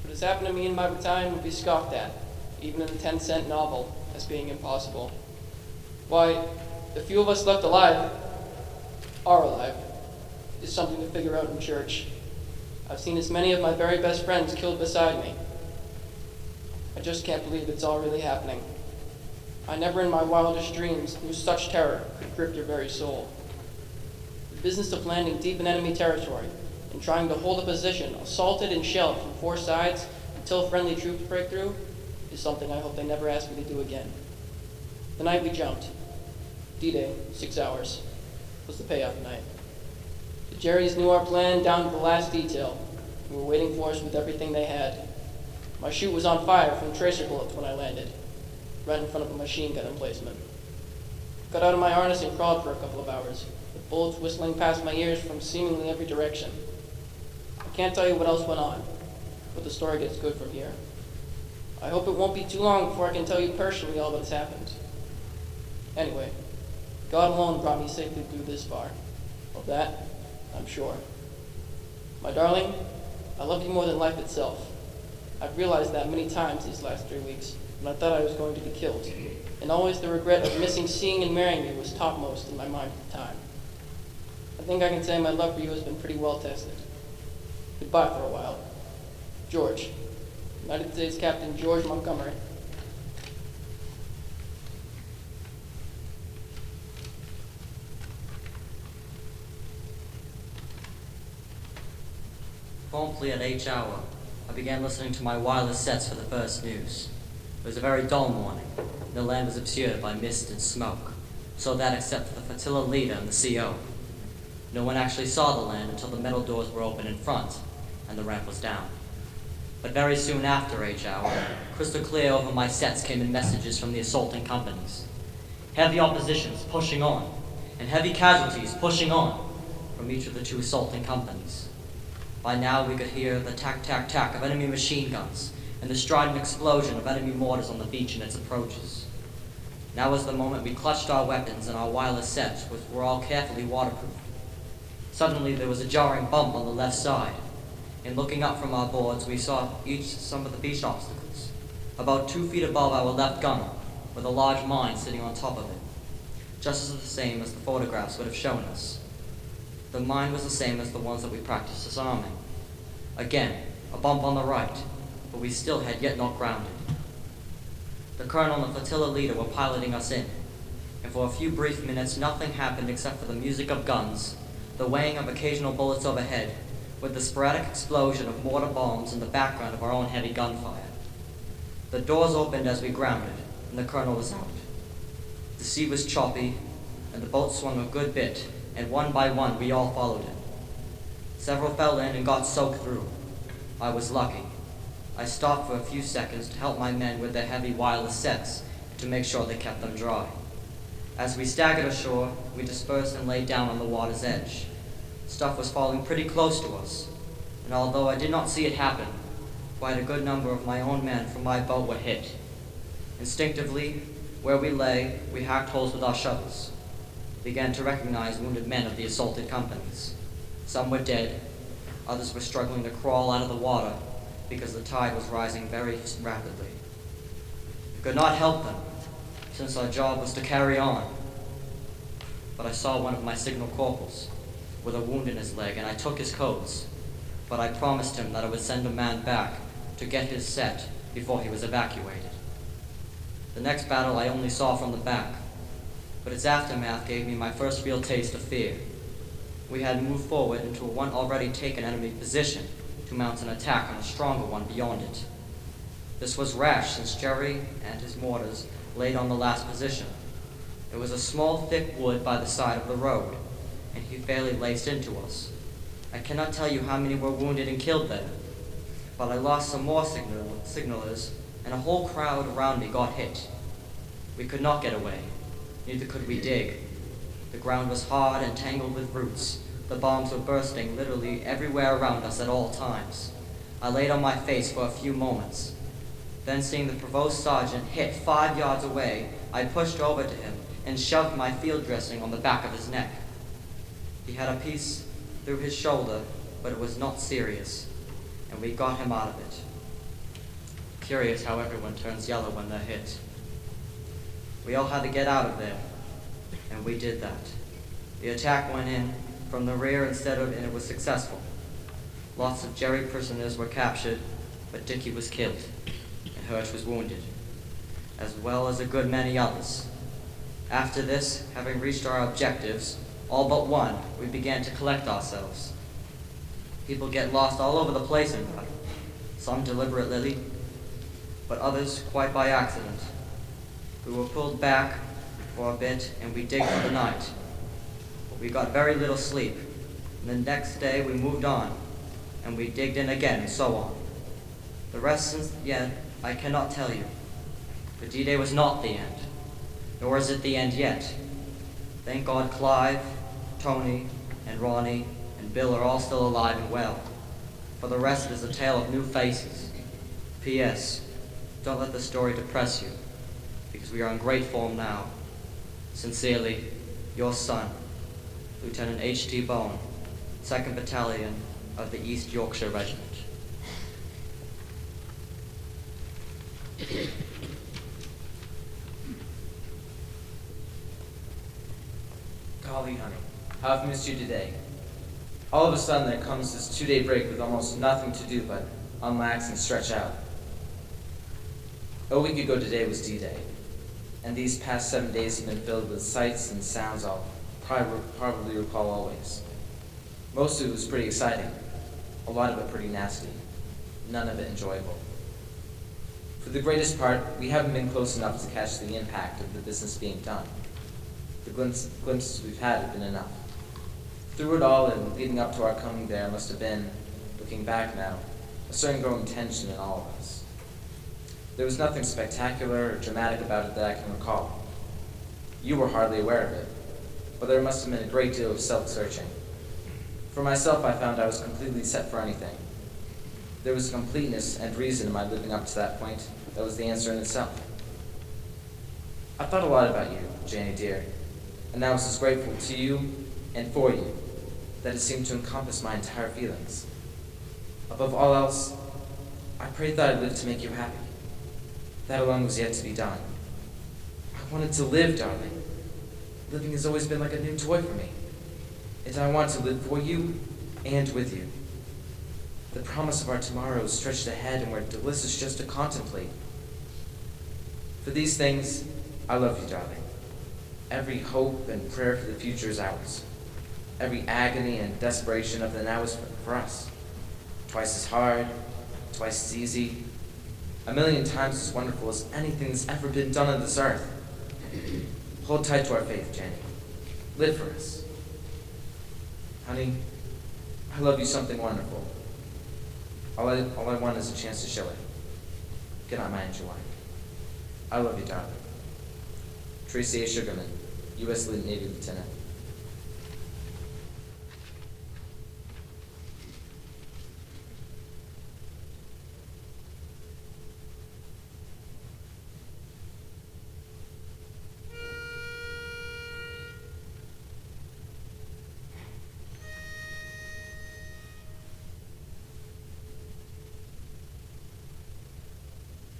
What has happened to me in my battalion would be scoffed at, even in the 10-cent novel, as being impossible. Why, the few of us left alive, are alive, is something to figure out in church. I've seen as many of my very best friends killed beside me. I just can't believe it's all really happening. I never in my wildest dreams knew such terror could grip your very soul. The business of landing deep in enemy territory and trying to hold a position assaulted and shelled from four sides until friendly troops break through is something I hope they never ask me to do again. The night we jumped, D-Day, 6 hours, was the payoff night. The Jerrys knew our plan down to the last detail and were waiting for us with everything they had. My chute was on fire from tracer bullets when I landed, right in front of a machine gun emplacement. Got out of my harness and crawled for a couple of hours, with bullets whistling past my ears from seemingly every direction. I can't tell you what else went on, but the story gets good from here. I hope it won't be too long before I can tell you personally all that has happened. Anyway, God alone brought me safely through this far. Of that, I'm sure. My darling, I love you more than life itself. I've realized that many times these last 3 weeks when I thought I was going to be killed, and always the regret of missing seeing and marrying you was topmost in my mind at the time. I think I can say my love for you has been pretty well tested. Goodbye for a while. George. United States Captain George Montgomery. Promptly at H hour, I began listening to my wireless sets for the first news. It was a very dull morning, and the land was obscured by mist and smoke, so that except for the flotilla leader and the CO, no one actually saw the land until the metal doors were open in front, and the ramp was down. But very soon after H hour, crystal clear over my sets came in messages from the assaulting companies. Heavy oppositions pushing on, and heavy casualties pushing on from each of the two assaulting companies. By now we could hear the tack-tack-tack of enemy machine guns and the strident explosion of enemy mortars on the beach in its approaches. Now was the moment we clutched our weapons and our wireless sets, which were all carefully waterproofed. Suddenly there was a jarring bump on the left side, and looking up from our boards we saw some of the beach obstacles, about 2 feet above our left gunner, with a large mine sitting on top of it, just as the same as the photographs would have shown us. The mine was the same as the ones that we practiced disarming. Again, a bump on the right, but we still had yet not grounded. The colonel and the flotilla leader were piloting us in, and for a few brief minutes nothing happened except for the music of guns, the weighing of occasional bullets overhead, with the sporadic explosion of mortar bombs in the background of our own heavy gunfire. The doors opened as we grounded, and the colonel was out. The sea was choppy, and the boat swung a good bit, and one by one we all followed him. Several fell in and got soaked through. I was lucky. I stopped for a few seconds to help my men with their heavy wireless sets to make sure they kept them dry. As we staggered ashore, we dispersed and lay down on the water's edge. Stuff was falling pretty close to us, and although I did not see it happen, quite a good number of my own men from my boat were hit. Instinctively, where we lay, we hacked holes with our shovels. Began to recognize wounded men of the assaulted companies. Some were dead, others were struggling to crawl out of the water because the tide was rising very rapidly. We could not help them, since our job was to carry on. But I saw one of my signal corporals with a wound in his leg, and I took his codes, but I promised him that I would send a man back to get his set before he was evacuated. The next battle I only saw from the back, but its aftermath gave me my first real taste of fear. We had moved forward into one already taken enemy position to mount an attack on a stronger one beyond it. This was rash, since Jerry and his mortars laid on the last position. It was a small, thick wood by the side of the road, and he fairly laced into us. I cannot tell you how many were wounded and killed there, but I lost some more signalers, and a whole crowd around me got hit. We could not get away, neither could we dig. The ground was hard and tangled with roots. The bombs were bursting literally everywhere around us at all times. I laid on my face for a few moments. Then, seeing the provost sergeant hit 5 yards away, I pushed over to him and shoved my field dressing on the back of his neck. He had a piece through his shoulder, but it was not serious, and we got him out of it. Curious how everyone turns yellow when they're hit. We all had to get out of there, and we did that. The attack went in from the rear and it was successful. Lots of Jerry prisoners were captured, but Dickie was killed, and Hirsch was wounded, as well as a good many others. After this, having reached our objectives, all but one, we began to collect ourselves. People get lost all over the place in battle, some deliberately, but others quite by accident. We were pulled back for a bit, and we digged for the night. But we got very little sleep, and the next day we moved on, and we digged in again, and so on. The rest since yet, I cannot tell you. But D-Day was not the end, nor is it the end yet. Thank God Clive, Tony, and Ronnie, and Bill are all still alive and well. For the rest, it is a tale of new faces. P.S. Don't let the story depress you, because we are in great form now. Sincerely, your son, Lieutenant H.T. Bone, 2nd Battalion of the East Yorkshire Regiment. Golly, honey, how I've missed you today. All of a sudden there comes this 2-day break with almost nothing to do but unlax and stretch out. A week ago today was D-Day, and these past 7 days have been filled with sights and sounds I'll probably recall always. Most of it was pretty exciting, a lot of it pretty nasty, none of it enjoyable. For the greatest part, we haven't been close enough to catch the impact of the business being done. The glimpses we've had have been enough. Through it all and leading up to our coming there must have been, looking back now, a certain growing tension in all of us. There was nothing spectacular or dramatic about it that I can recall. You were hardly aware of it, but there must have been a great deal of self-searching. For myself, I found I was completely set for anything. There was a completeness and reason in my living up to that point that was the answer in itself. I thought a lot about you, Janie dear, and I was as grateful to you and for you that it seemed to encompass my entire feelings. Above all else, I prayed that I lived to make you happy. That alone was yet to be done. I wanted to live, darling. Living has always been like a new toy for me, and I want to live for you and with you. The promise of our tomorrows stretched ahead and were delicious just to contemplate. For these things, I love you, darling. Every hope and prayer for the future is ours. Every agony and desperation of the now is for us. Twice as hard, twice as easy, a million times as wonderful as anything that's ever been done on this earth. Hold tight to our faith, Jenny. Live for us. Honey, I love you something wonderful. All I want is a chance to show it. Good night, my angel wife. I love you, darling. Tracy A. Sugarman, U.S. Navy Lieutenant.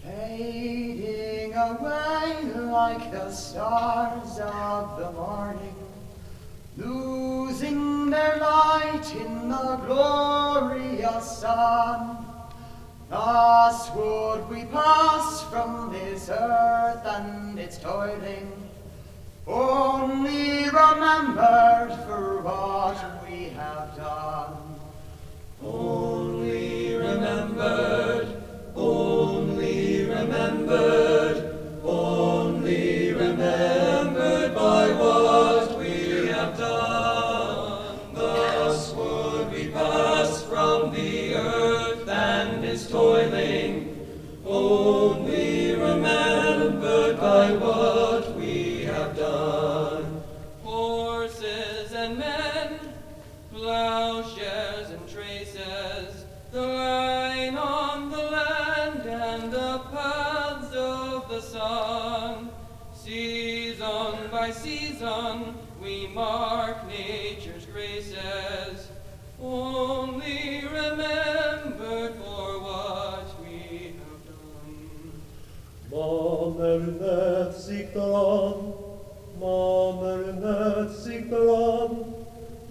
Fading away like the stars of the morning, losing their light in the glorious sun. Thus would we pass from this earth and its toiling, only remembered for what we have done. Only remembered, only remembered, only remembered by what we have done. Thus would we pass from the earth and its toiling, only remembered by what we have done. Horses and men, plowshares and traces, the line on the land and the paths of the sun. Season by season, we mark nature's graces, only remembered for what we have done. Mamernet siktaran, mamernet siktaran,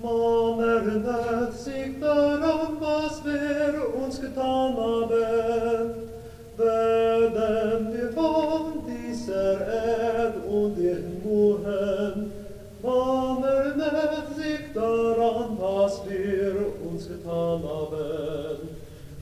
mamernet siktaran, was wir uns getan haben, werden wir von dieser Erd und ihren Muren. Mamernet siktaran, was wir uns getan haben.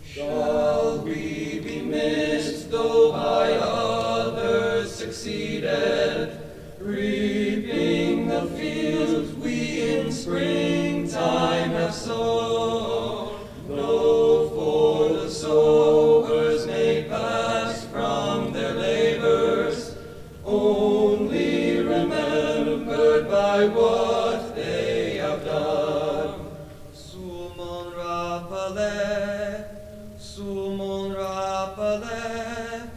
Shall we be missed, though by others succeeded, reaping the fields we in springtime have sown? No, for the sowers may pass from their labors, only remembered by what they have done. Sumon rapale, sumon rapale,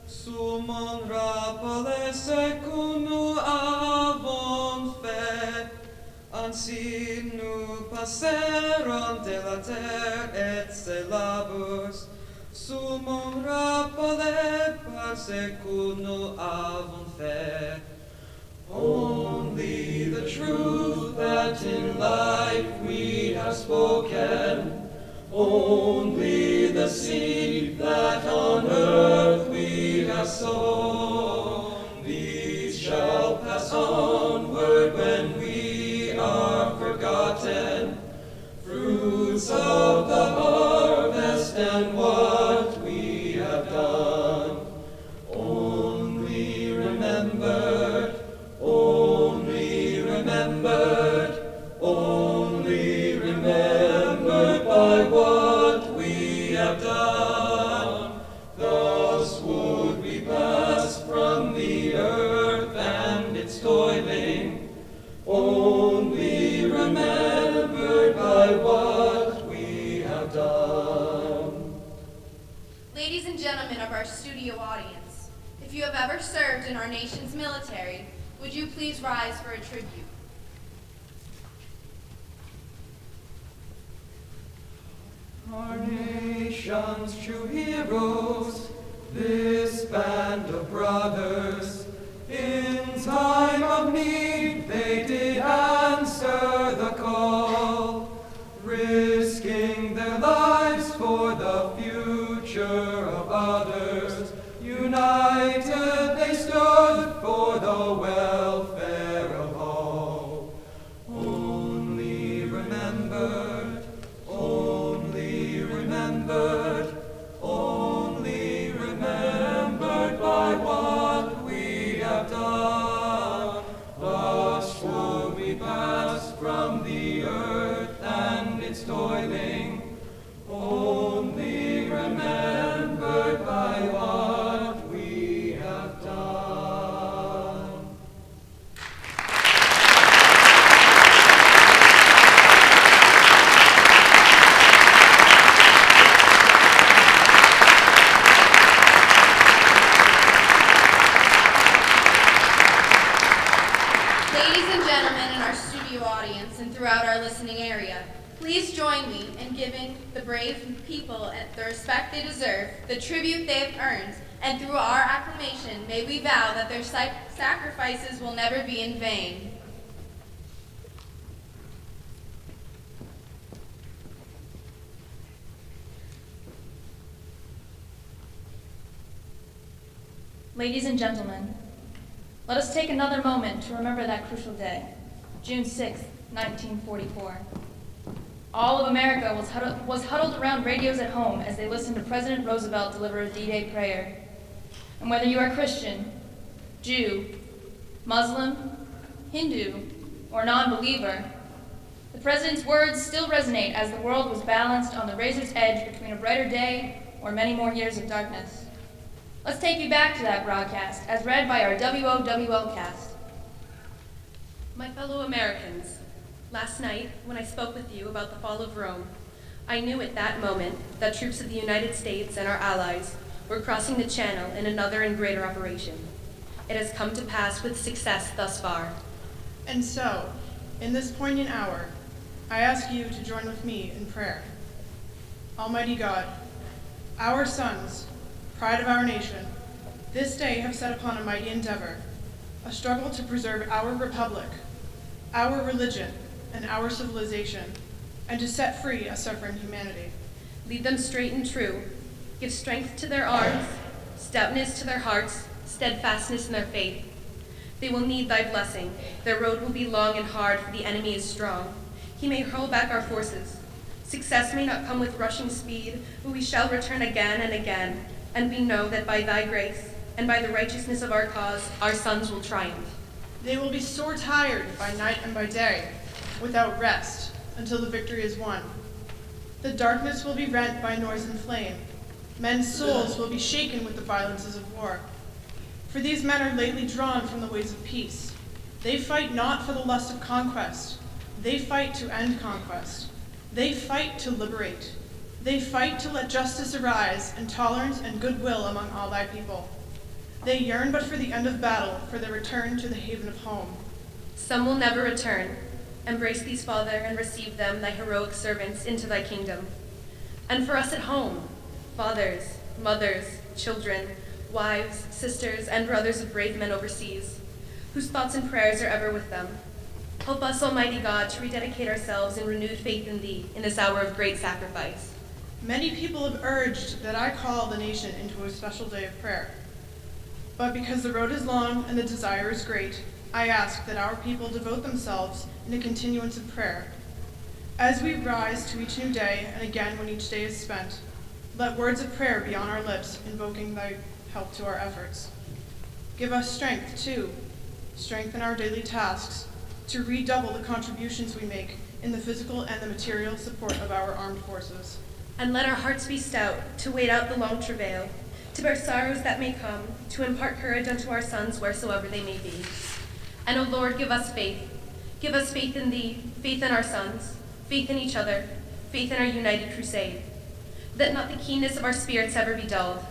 sumon rapale secunu avon fe, ansi nu passeron de la terre et se labors, sumon rapale par secunu avon fe. Only the truth that in life we have spoken, only the seed that on earth we have sown, these shall pass onward when we are forgotten, fruits of the harvest and what we have done. Only remembered, only remembered, only remembered by what we have done. Thus would we pass from the earth and its toiling, only remembered by what we have done. Ladies and gentlemen of our studio audience, if you have ever served in our nation's military, would you please rise for a tribute? Our nation's true heroes, this band of brothers, in time of need they did answer the call, risking their lives for the future of others. United they stood for the welfare of all. Only remembered, only remembered, only remembered by what we have done. Thus would we pass from the earth and its toiling, only remembered by what we have done. Ladies and gentlemen in our studio audience and throughout our listening area, please join me in giving the brave people the respect they deserve, the tribute they have earned, and through our acclamation, may we vow that their sacrifices will never be in vain. Ladies and gentlemen, Let us take another moment to remember that crucial day, June 6, 1944. All of America was huddled around radios at home as they listened to President Roosevelt deliver a D-Day prayer. And whether you are Christian, Jew, Muslim, Hindu, or non-believer, the President's words still resonate as the world was balanced on the razor's edge between a brighter day or many more years of darkness. Let's take you back to that broadcast as read by our WOWL cast. My fellow Americans, last night when I spoke with you about the fall of Rome, I knew at that moment that troops of the United States and our allies were crossing the Channel in another and greater operation. It has come to pass with success thus far. And so, in this poignant hour, I ask you to join with me in prayer. Almighty God, our sons, pride of our nation, this day have set upon a mighty endeavor, a struggle to preserve our republic, our religion, and our civilization, and to set free a suffering humanity. Lead them straight and true. Give strength to their arms, stoutness to their hearts, steadfastness in their faith. They will need thy blessing. Their road will be long and hard, for the enemy is strong. He may hurl back our forces. Success may not come with rushing speed, but we shall return again and again, and we know that by thy grace and by the righteousness of our cause, our sons will triumph. They will be sore tired by night and by day, without rest, until the victory is won. The darkness will be rent by noise and flame. Men's souls will be shaken with the violences of war. For these men are lately drawn from the ways of peace. They fight not for the lust of conquest. They fight to end conquest. They fight to liberate. They fight to let justice arise and tolerance and goodwill among all thy people. They yearn but for the end of battle, for their return to the haven of home. Some will never return. Embrace these, Father, and receive them, thy heroic servants, into thy kingdom. And for us at home, fathers, mothers, children, wives, sisters, and brothers of brave men overseas, whose thoughts and prayers are ever with them. Help us, Almighty God, to rededicate ourselves in renewed faith in thee in this hour of great sacrifice. Many people have urged that I call the nation into a special day of prayer. But because the road is long and the desire is great, I ask that our people devote themselves in a continuance of prayer. As we rise to each new day, and again when each day is spent, let words of prayer be on our lips, invoking thy help to our efforts. Give us strength, too, strengthen our daily tasks, to redouble the contributions we make in the physical and the material support of our armed forces. And let our hearts be stout, to wait out the long travail, to bear sorrows that may come, to impart courage unto our sons wheresoever they may be. And, O Lord, give us faith. Give us faith in thee, faith in our sons, faith in each other, faith in our united crusade. Let not the keenness of our spirits ever be dulled.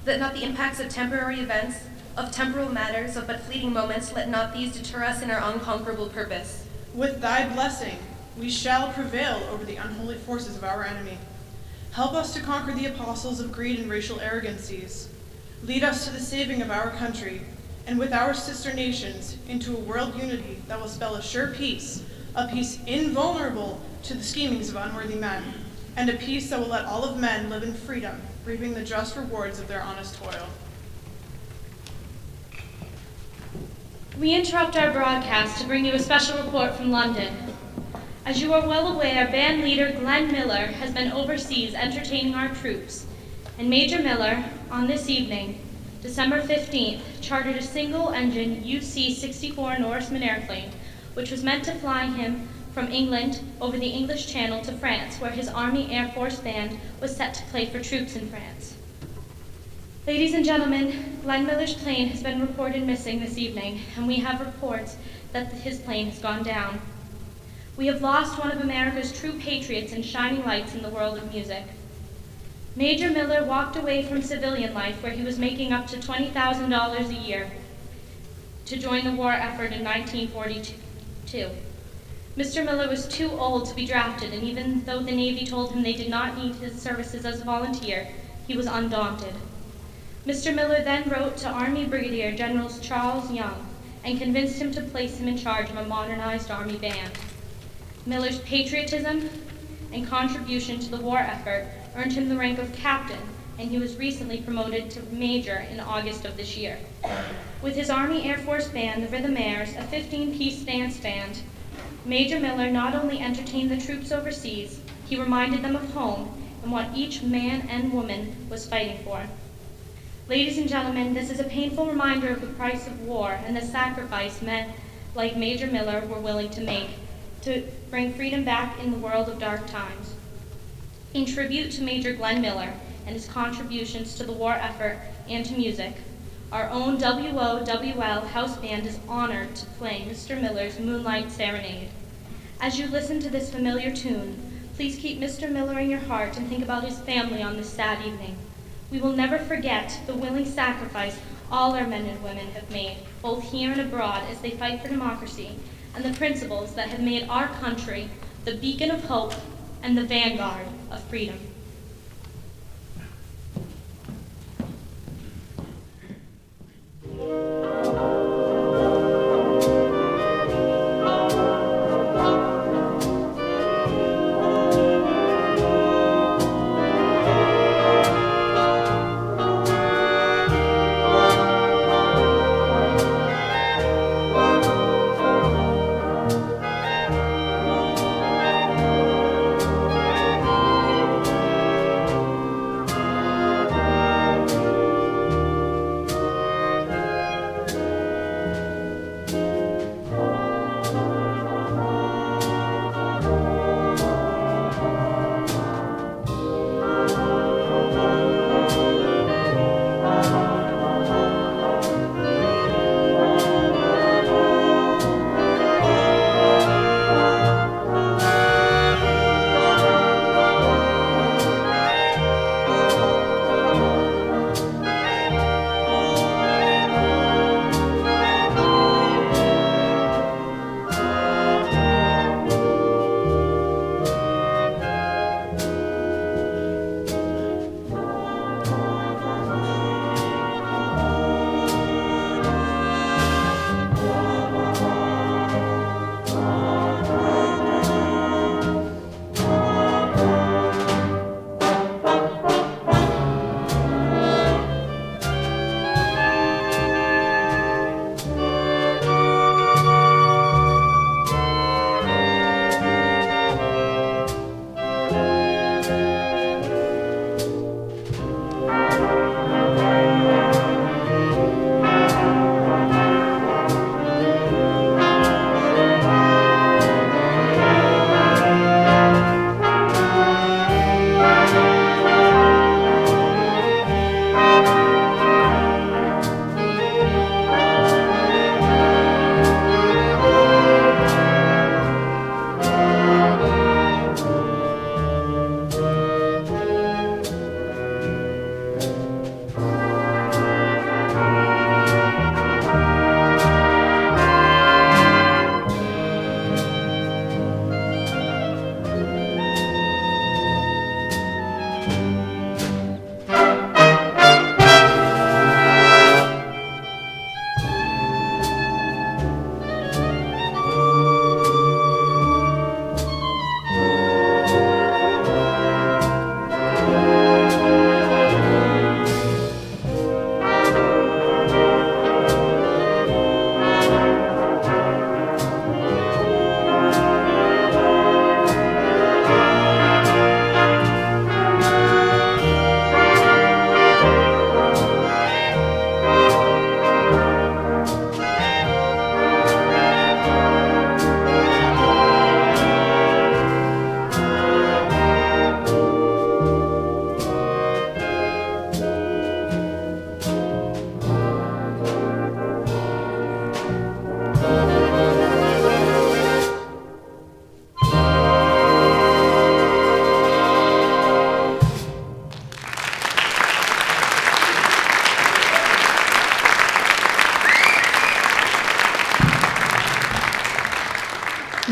Let not the impacts of temporary events, of temporal matters, of but fleeting moments, let not these deter us in our unconquerable purpose. With thy blessing, we shall prevail over the unholy forces of our enemy. Help us to conquer the apostles of greed and racial arrogancies. Lead us to the saving of our country, and with our sister nations, into a world unity that will spell a sure peace, a peace invulnerable to the schemings of unworthy men, and a peace that will let all of men live in freedom, reaping the just rewards of their honest toil. We interrupt our broadcast to bring you a special report from London. As you are well aware, band leader Glenn Miller has been overseas entertaining our troops, and Major Miller, on this evening, December 15th, chartered a single-engine UC-64 Norseman airplane, which was meant to fly him from England over the English Channel to France, where his Army Air Force band was set to play for troops in France. Ladies and gentlemen, Glenn Miller's plane has been reported missing this evening, and we have reports that his plane has gone down. We have lost one of America's true patriots and shining lights in the world of music. Major Miller walked away from civilian life, where he was making up to $20,000 a year, to join the war effort in 1942. Mr. Miller was too old to be drafted, and even though the Navy told him they did not need his services as a volunteer, he was undaunted. Mr. Miller then wrote to Army Brigadier General Charles Young and convinced him to place him in charge of a modernized Army band. Miller's patriotism and contribution to the war effort earned him the rank of captain and he was recently promoted to major in August of this year. With his Army Air Force band, the Rhythmaires, a 15-piece dance band, Major Miller not only entertained the troops overseas, he reminded them of home and what each man and woman was fighting for. Ladies and gentlemen, this is a painful reminder of the price of war and the sacrifice men like Major Miller were willing to make to bring freedom back in the world of dark times. In tribute to Major Glenn Miller and his contributions to the war effort and to music, our own WOWL house band is honored to play Mr. Miller's Moonlight Serenade. As you listen to this familiar tune, please keep Mr. Miller in your heart and think about his family on this sad evening. We will never forget the willing sacrifice all our men and women have made, both here and abroad, as they fight for democracy and the principles that have made our country the beacon of hope and the vanguard of freedom.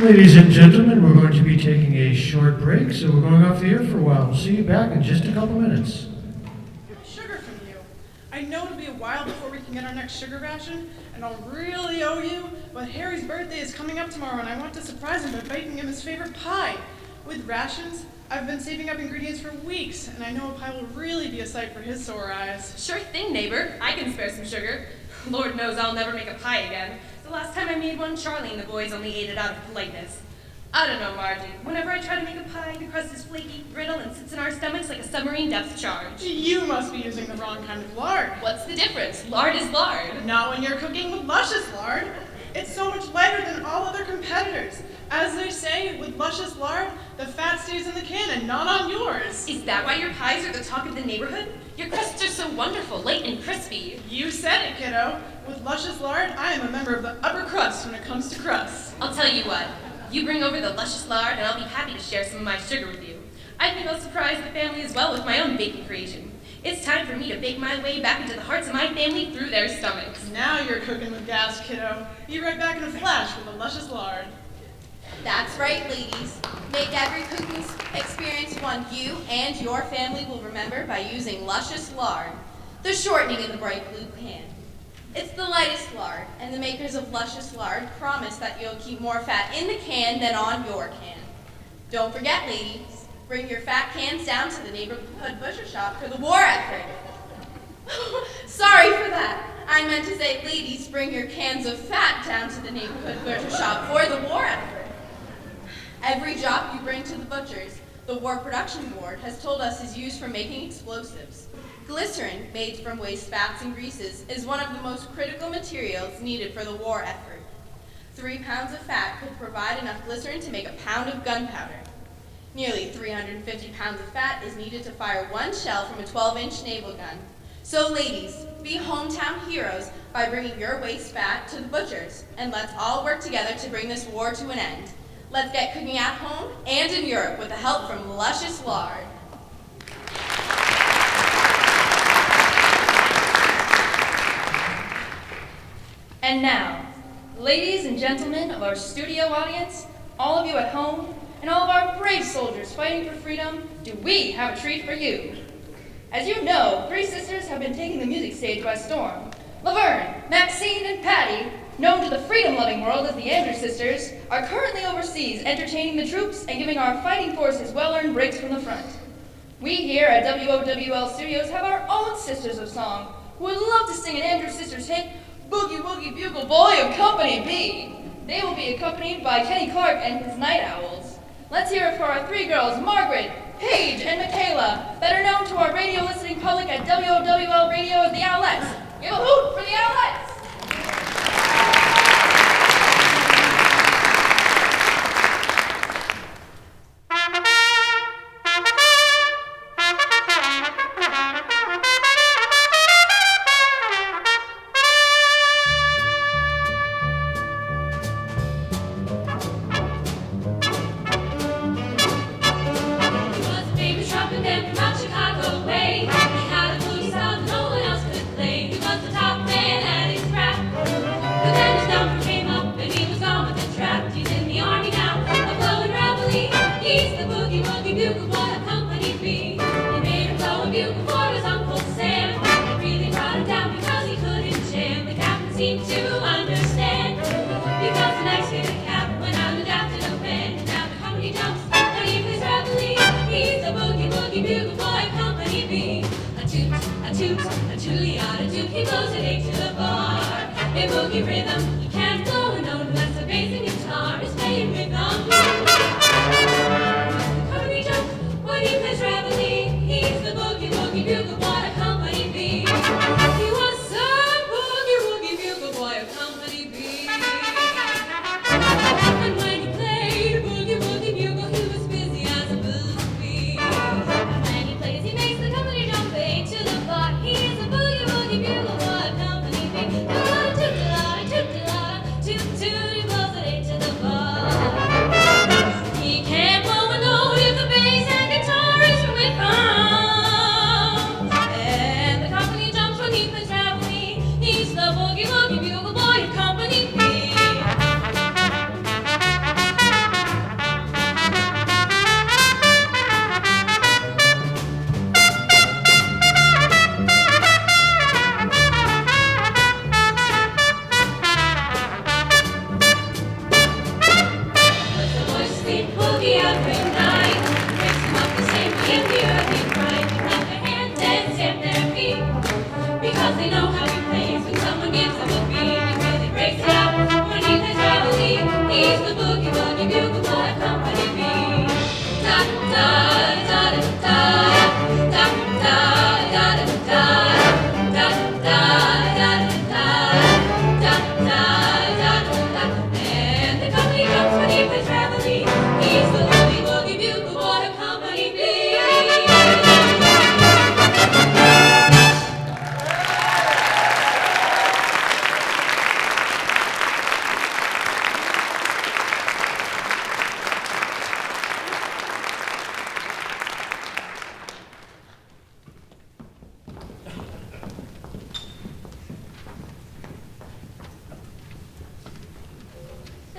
Ladies and gentlemen, we're going to be taking a short break, so we're going off the air for a while. We'll see you back in just a couple minutes. Sugar from you. I know it'll be a while before we can get our next sugar ration, and I'll really owe you, but Harry's birthday is coming up tomorrow, and I want to surprise him by baking him his favorite pie. With rations, I've been saving up ingredients for weeks, and I know a pie will really be a sight for his sore eyes. Sure thing, neighbor. I can spare some sugar. Lord knows I'll never make a pie again. The last time I made one, Charlie and the boys only ate it out of politeness. I don't know, Margie. Whenever I try to make a pie, the crust is flaky, brittle, and sits in our stomachs like a submarine depth charge. You must be using the wrong kind of lard. What's the difference? Lard is lard. Not when you're cooking with luscious lard. It's so much lighter than all other competitors. As they say, with luscious lard, the fat stays in the can and not on yours. Is that why your pies are the talk of the neighborhood? Your crusts are so wonderful, light and crispy. You said it, kiddo. With luscious lard, I am a member of the upper crust when it comes to crusts. I'll tell you what. You bring over the luscious lard, and I'll be happy to share some of my sugar with you. I think I'll surprise the family as well with my own baking creation. It's time for me to bake my way back into the hearts of my family through their stomachs. Now you're cooking with gas, kiddo. You're right back in a flash with the luscious lard. That's right, ladies. Make every cooking experience one you and your family will remember by using luscious lard, the shortening in the bright blue can. It's the lightest lard, and the makers of luscious lard promise that you'll keep more fat in the can than on your can. Don't forget, ladies, bring your fat cans down to the neighborhood butcher shop for the war effort. Sorry for that. I meant to say, ladies, bring your cans of fat down to the neighborhood butcher shop for the war effort. Every job you bring to the butchers, the War Production Board has told us is used for making explosives. Glycerin, made from waste fats and greases, is one of the most critical materials needed for the war effort. 3 pounds of fat could provide enough glycerin to make a pound of gunpowder. Nearly 350 pounds of fat is needed to fire 1 shell from a 12-inch naval gun. So ladies, be hometown heroes by bringing your waste fat to the butchers, and let's all work together to bring this war to an end. Let's get cooking at home and in Europe with the help from luscious lard. And now, ladies and gentlemen of our studio audience, all of you at home, and all of our brave soldiers fighting for freedom, do we have a treat for you. As you know, 3 sisters have been taking the music stage by storm. Laverne, Maxine, and Patty, known to the freedom-loving world as the Andrews Sisters, are currently overseas entertaining the troops and giving our fighting forces well-earned breaks from the front. We here at WOWL Studios have our own Sisters of Song, who would love to sing an Andrews Sisters hit, Boogie Woogie Bugle Boy of Company B. They will be accompanied by Kenny Clark and his Night Owls. Let's hear it for our 3 girls, Margaret, Paige, and Michaela, better known to our radio listening public at WOWL Radio as the Owlettes. Give a hoot for the Owlettes! Toot-a-la, toot-a-la,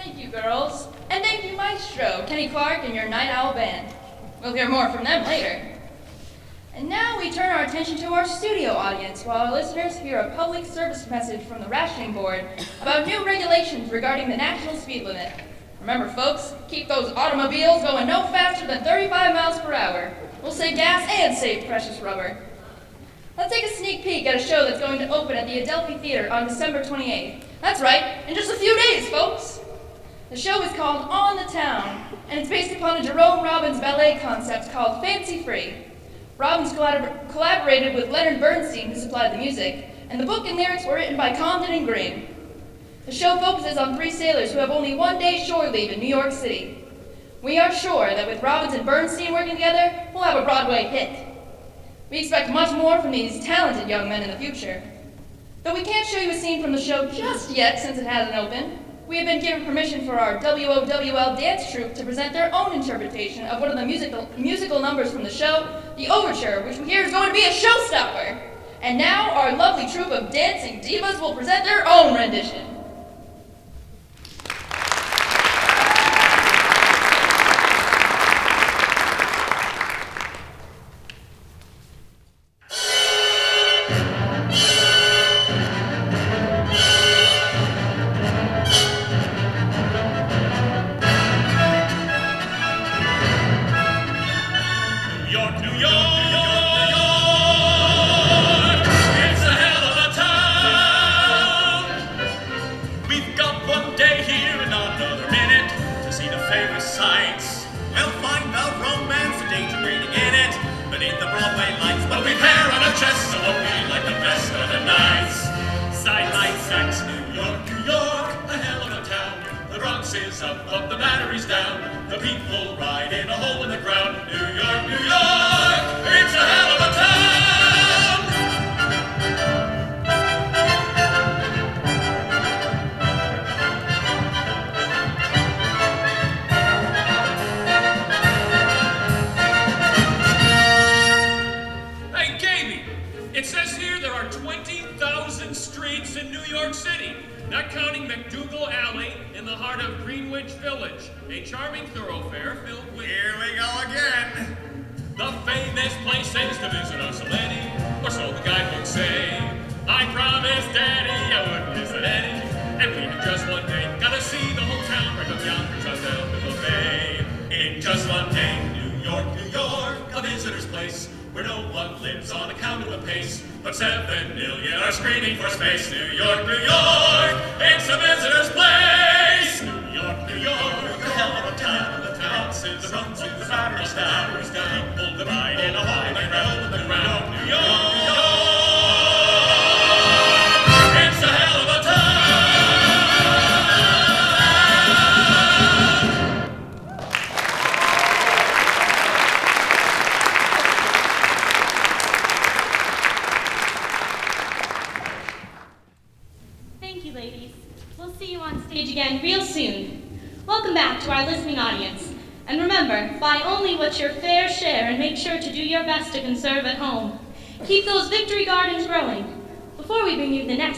Thank you, girls. And thank you, Maestro, Kenny Clark, and your Night Owl Band. We'll hear more from them later. And now we turn our attention to our studio audience while our listeners hear a public service message from the Rationing Board about new regulations regarding the national speed limit. Remember, folks, keep those automobiles going no faster than 35 miles per hour. We'll save gas and save precious rubber. Let's take a sneak peek at a show that's going to open at the Adelphi Theater on December 28th. That's right, in just a few days, folks. The show is called On the Town, and it's based upon a Jerome Robbins ballet concept called Fancy Free. Robbins collaborated with Leonard Bernstein, who supplied the music, and the book and lyrics were written by Comden and Green. The show focuses on 3 sailors who have only 1 day shore leave in New York City. We are sure that with Robbins and Bernstein working together, we'll have a Broadway hit. We expect much more from these talented young men in the future. Though we can't show you a scene from the show just yet since it hasn't opened, we have been given permission for our WOWL dance troupe to present their own interpretation of one of the musical numbers from the show, the Overture, which we hear is going to be a showstopper. And now our lovely troupe of dancing divas will present their own rendition.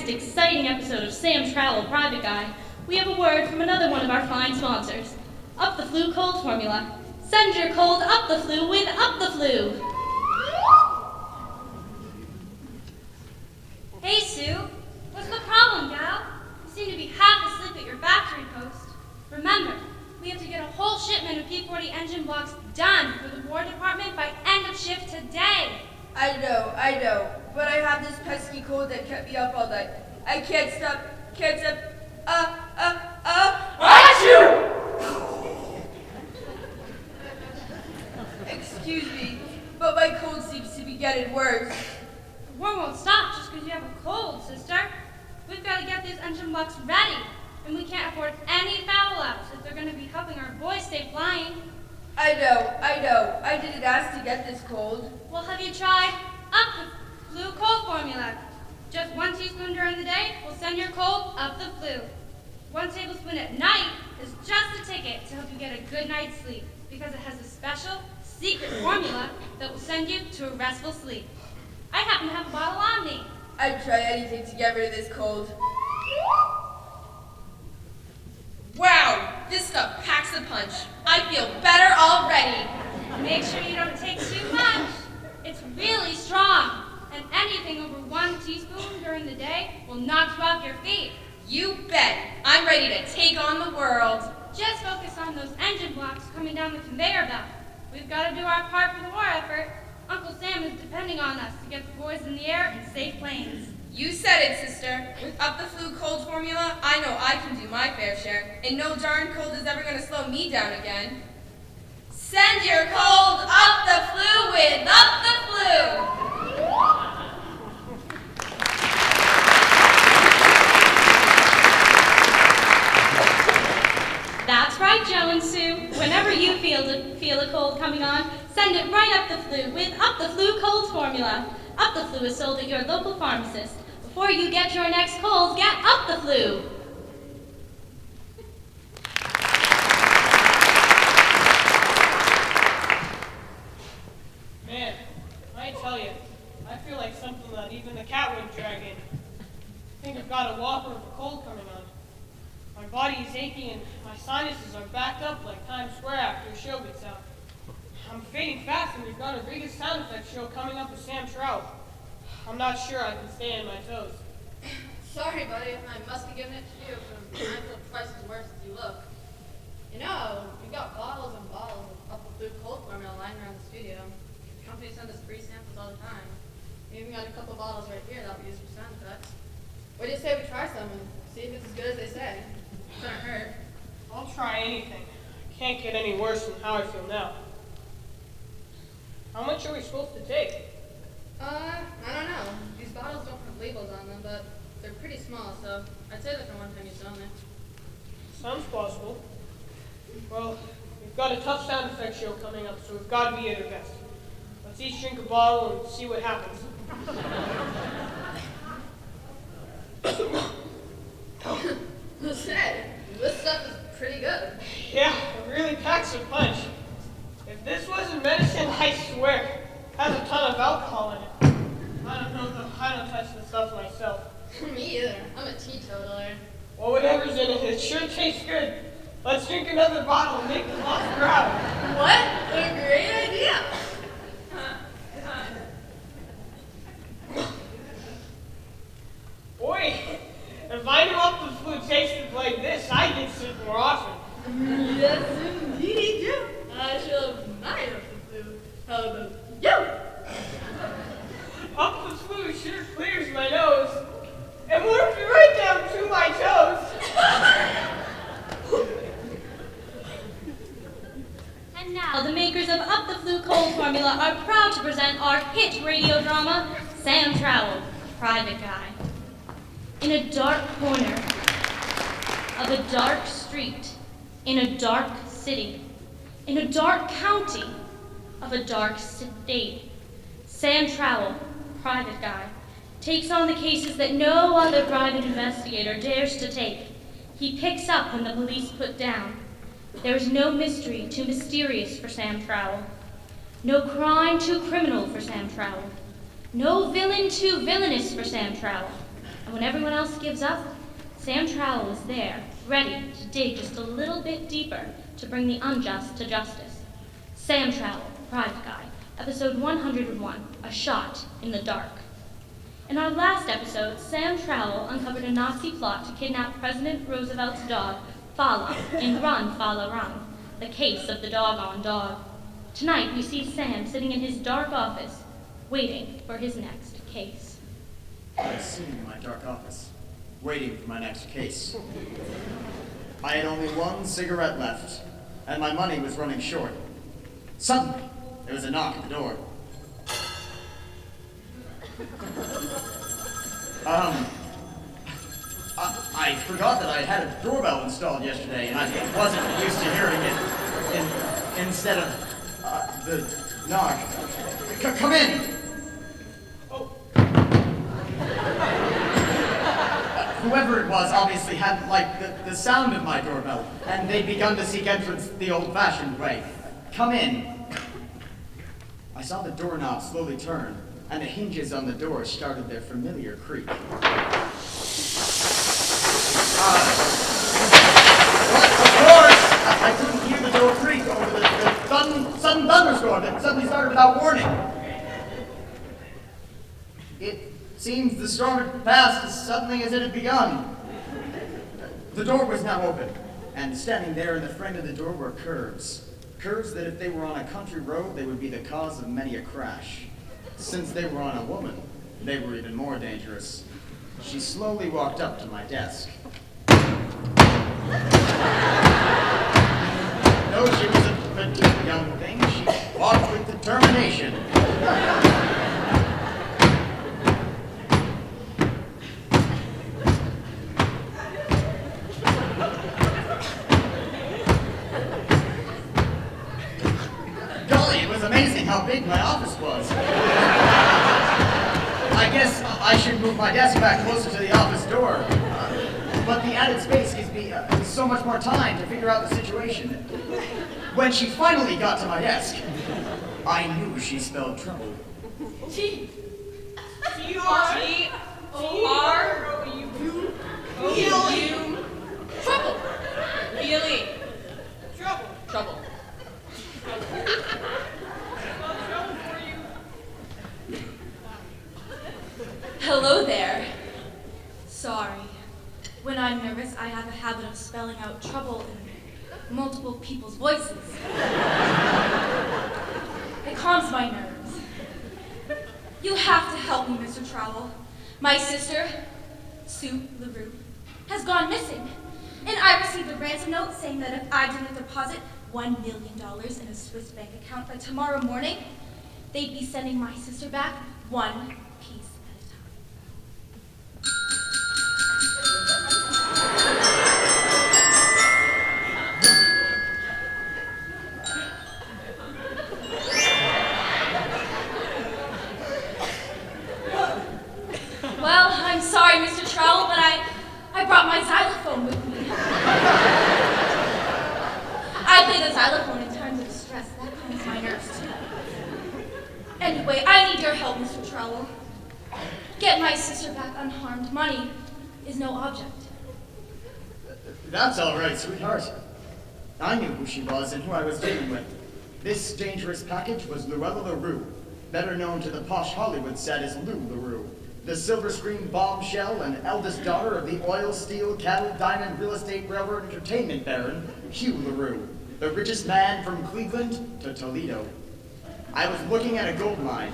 Exciting episode of Sam Trowell, Private Guy, we have a word from another one of our fine sponsors. Up the Flu Cold Formula. Send your cold up the flu with Up the Flu. Hey, Sue. What's the problem, gal? You seem to be half asleep at your factory post. Remember, we have to get a whole shipment of P40 engine blocks done for the War Department by end of shift today. I know, but I have this pesky cold that kept me up all night. I can't stop, Achoo! Excuse me, but my cold seems to be getting worse. The war won't stop just because you have a cold, sister. We've got to get these engine blocks ready, and we can't afford any foul outs if they're going to be helping our boys stay flying. I know. I didn't ask to get this cold. Well, have you tried Up the Flu Cold Formula? Just 1 teaspoon during the day will send your cold up the flu. 1 tablespoon at night is just a ticket to help you get a good night's sleep because it has a special, secret formula that will send you to a restful sleep. I happen to have a bottle on me. I'd try anything to get rid of this cold. Wow, stuff packs a punch. I feel better already. Make sure you don't take too much. It's really strong, and anything over 1 teaspoon during the day will knock you off your feet. You bet. I'm ready to take on the world. Just focus on those engine blocks coming down the conveyor belt. We've got to do our part for the war effort. Uncle Sam is depending on us to get the boys in the air in safe planes. You said it, sister. With Up the Flu cold formula, I know I can do my fair share, and no darn cold is ever going to slow me down again. Send your cold up the flu with Up the Flu! That's right, Joe and Sue. Whenever you feel a cold coming on, send it right up the flu with Up the Flu cold formula. Up the Flu is sold at your local pharmacist. Before you get your next cold, get Up the Flu. Man, I tell you, I feel like something that even the cat wouldn't drag in. I think I've got a whopper of a cold coming on. My body is aching and my sinuses are backed up like Times Square after a show gets out. I'm fading fast and we've got our biggest sound effects show coming up with Sam Trout. I'm not sure I can stay on my toes. Sorry, buddy, I must be giving it to you, but I feel twice as worse as you look. You know, we've got bottles and bottles of Up the Flu cold formula lying around the studio. The company sends us free samples all the time. We even got a couple bottles right here that'll be used for sound effects. What do you say we try some and see if it's as good as they say? It doesn't hurt. I'll try anything. I can't get any worse than how I feel now. How much are we supposed to take? I don't know. These bottles don't have labels on them, but they're pretty small, so I'd say they're for one-time use only. Sounds possible. Well, we've got a tough sound effects show coming up, so we've got to be at our best. Let's each drink a bottle and see what happens. This stuff is pretty good. Yeah, it really packs a punch. If this wasn't medicine, I swear, it has a ton of alcohol in it. I don't know though, I don't touch the stuff myself. Me either. I'm a teetotaler. Well, whatever's in it, it sure tastes good. Let's drink another bottle and make the lost crowd. What a great idea! Boy, if I knew Up the Flu tasted like this, I'd get sick more often. Yes, indeed, you. I shall have mine Up the Flu. How about you? Up the Flu sure clears my nose and warms me right down to my toes. And now, the makers of Up the Flu cold formula are proud to present our hit radio drama, Sam Trowell, Private Guy. In a dark corner of a dark street, in a dark city, in a dark county of a dark state, Sam Trowell, Private Guy, takes on the cases that no other private investigator dares to take. He picks up when the police put down. There is no mystery too mysterious for Sam Trowell, no crime too criminal for Sam Trowell, no villain too villainous for Sam Trowell. And when everyone else gives up, Sam Trowell is there, ready to dig just a little bit deeper to bring the unjust to justice. Sam Trowell, Private Guy, episode 101, A Shot in the Dark. In our last episode, Sam Trowell uncovered a Nazi plot to kidnap President Roosevelt's dog, Fala, in Run, Fala, Run, the case of the doggone dog. Tonight, we see Sam sitting in his dark office, waiting for his next case. I was sitting in my dark office, waiting for my next case. I had only one cigarette left, and my money was running short. Suddenly, there was a knock at the door. I forgot that I had a doorbell installed yesterday, and I wasn't used to hearing it instead of the knock. Come in! Whoever it was obviously hadn't liked the sound of my doorbell, and they'd begun to seek entrance the old-fashioned way. Come in. I saw the doorknob slowly turn, and the hinges on the door started their familiar creak. But of course, seems the storm had passed as suddenly as it had begun. The door was now open, and standing there in the frame of the door were curves. Curves that if they were on a country road, they would be the cause of many a crash. Since they were on a woman, they were even more dangerous. She slowly walked up to my desk. Though she was a petite young thing, she walked with determination. Golly, it was amazing how big my office was. I guess I should move my desk back closer to the office door. But the added space gives me so much more time to figure out the situation. When she finally got to my desk, I knew she spelled trouble. T-R-O-U-B-L-E. Trouble. B-L-E. Trouble. Trouble. Hello there. Sorry. When I'm nervous, I have a habit of spelling out trouble in multiple people's voices. It calms my nerves. You have to help me, Mr. Trowell. My sister, Sue LaRue, has gone missing. And I received a ransom note saying that if I didn't deposit $1 million in a Swiss bank account by tomorrow morning, they'd be sending my sister back one piece. Well, I'm sorry, Mr. Trowell, but I brought my xylophone with me. I play the xylophone in times of stress. That calms my nerves, too. Anyway, I need your help, Mr. Trowell. Get my sister back unharmed. Money is no object. That's all right, sweetheart. I knew who she was and who I was dealing with. This dangerous package was Luella LaRue, better known to the posh Hollywood set as Lou LaRue, the silver screen bombshell and eldest daughter of the oil, steel, cattle, diamond, real estate, railroad, entertainment baron, Hugh LaRue, the richest man from Cleveland to Toledo. I was looking at a gold mine,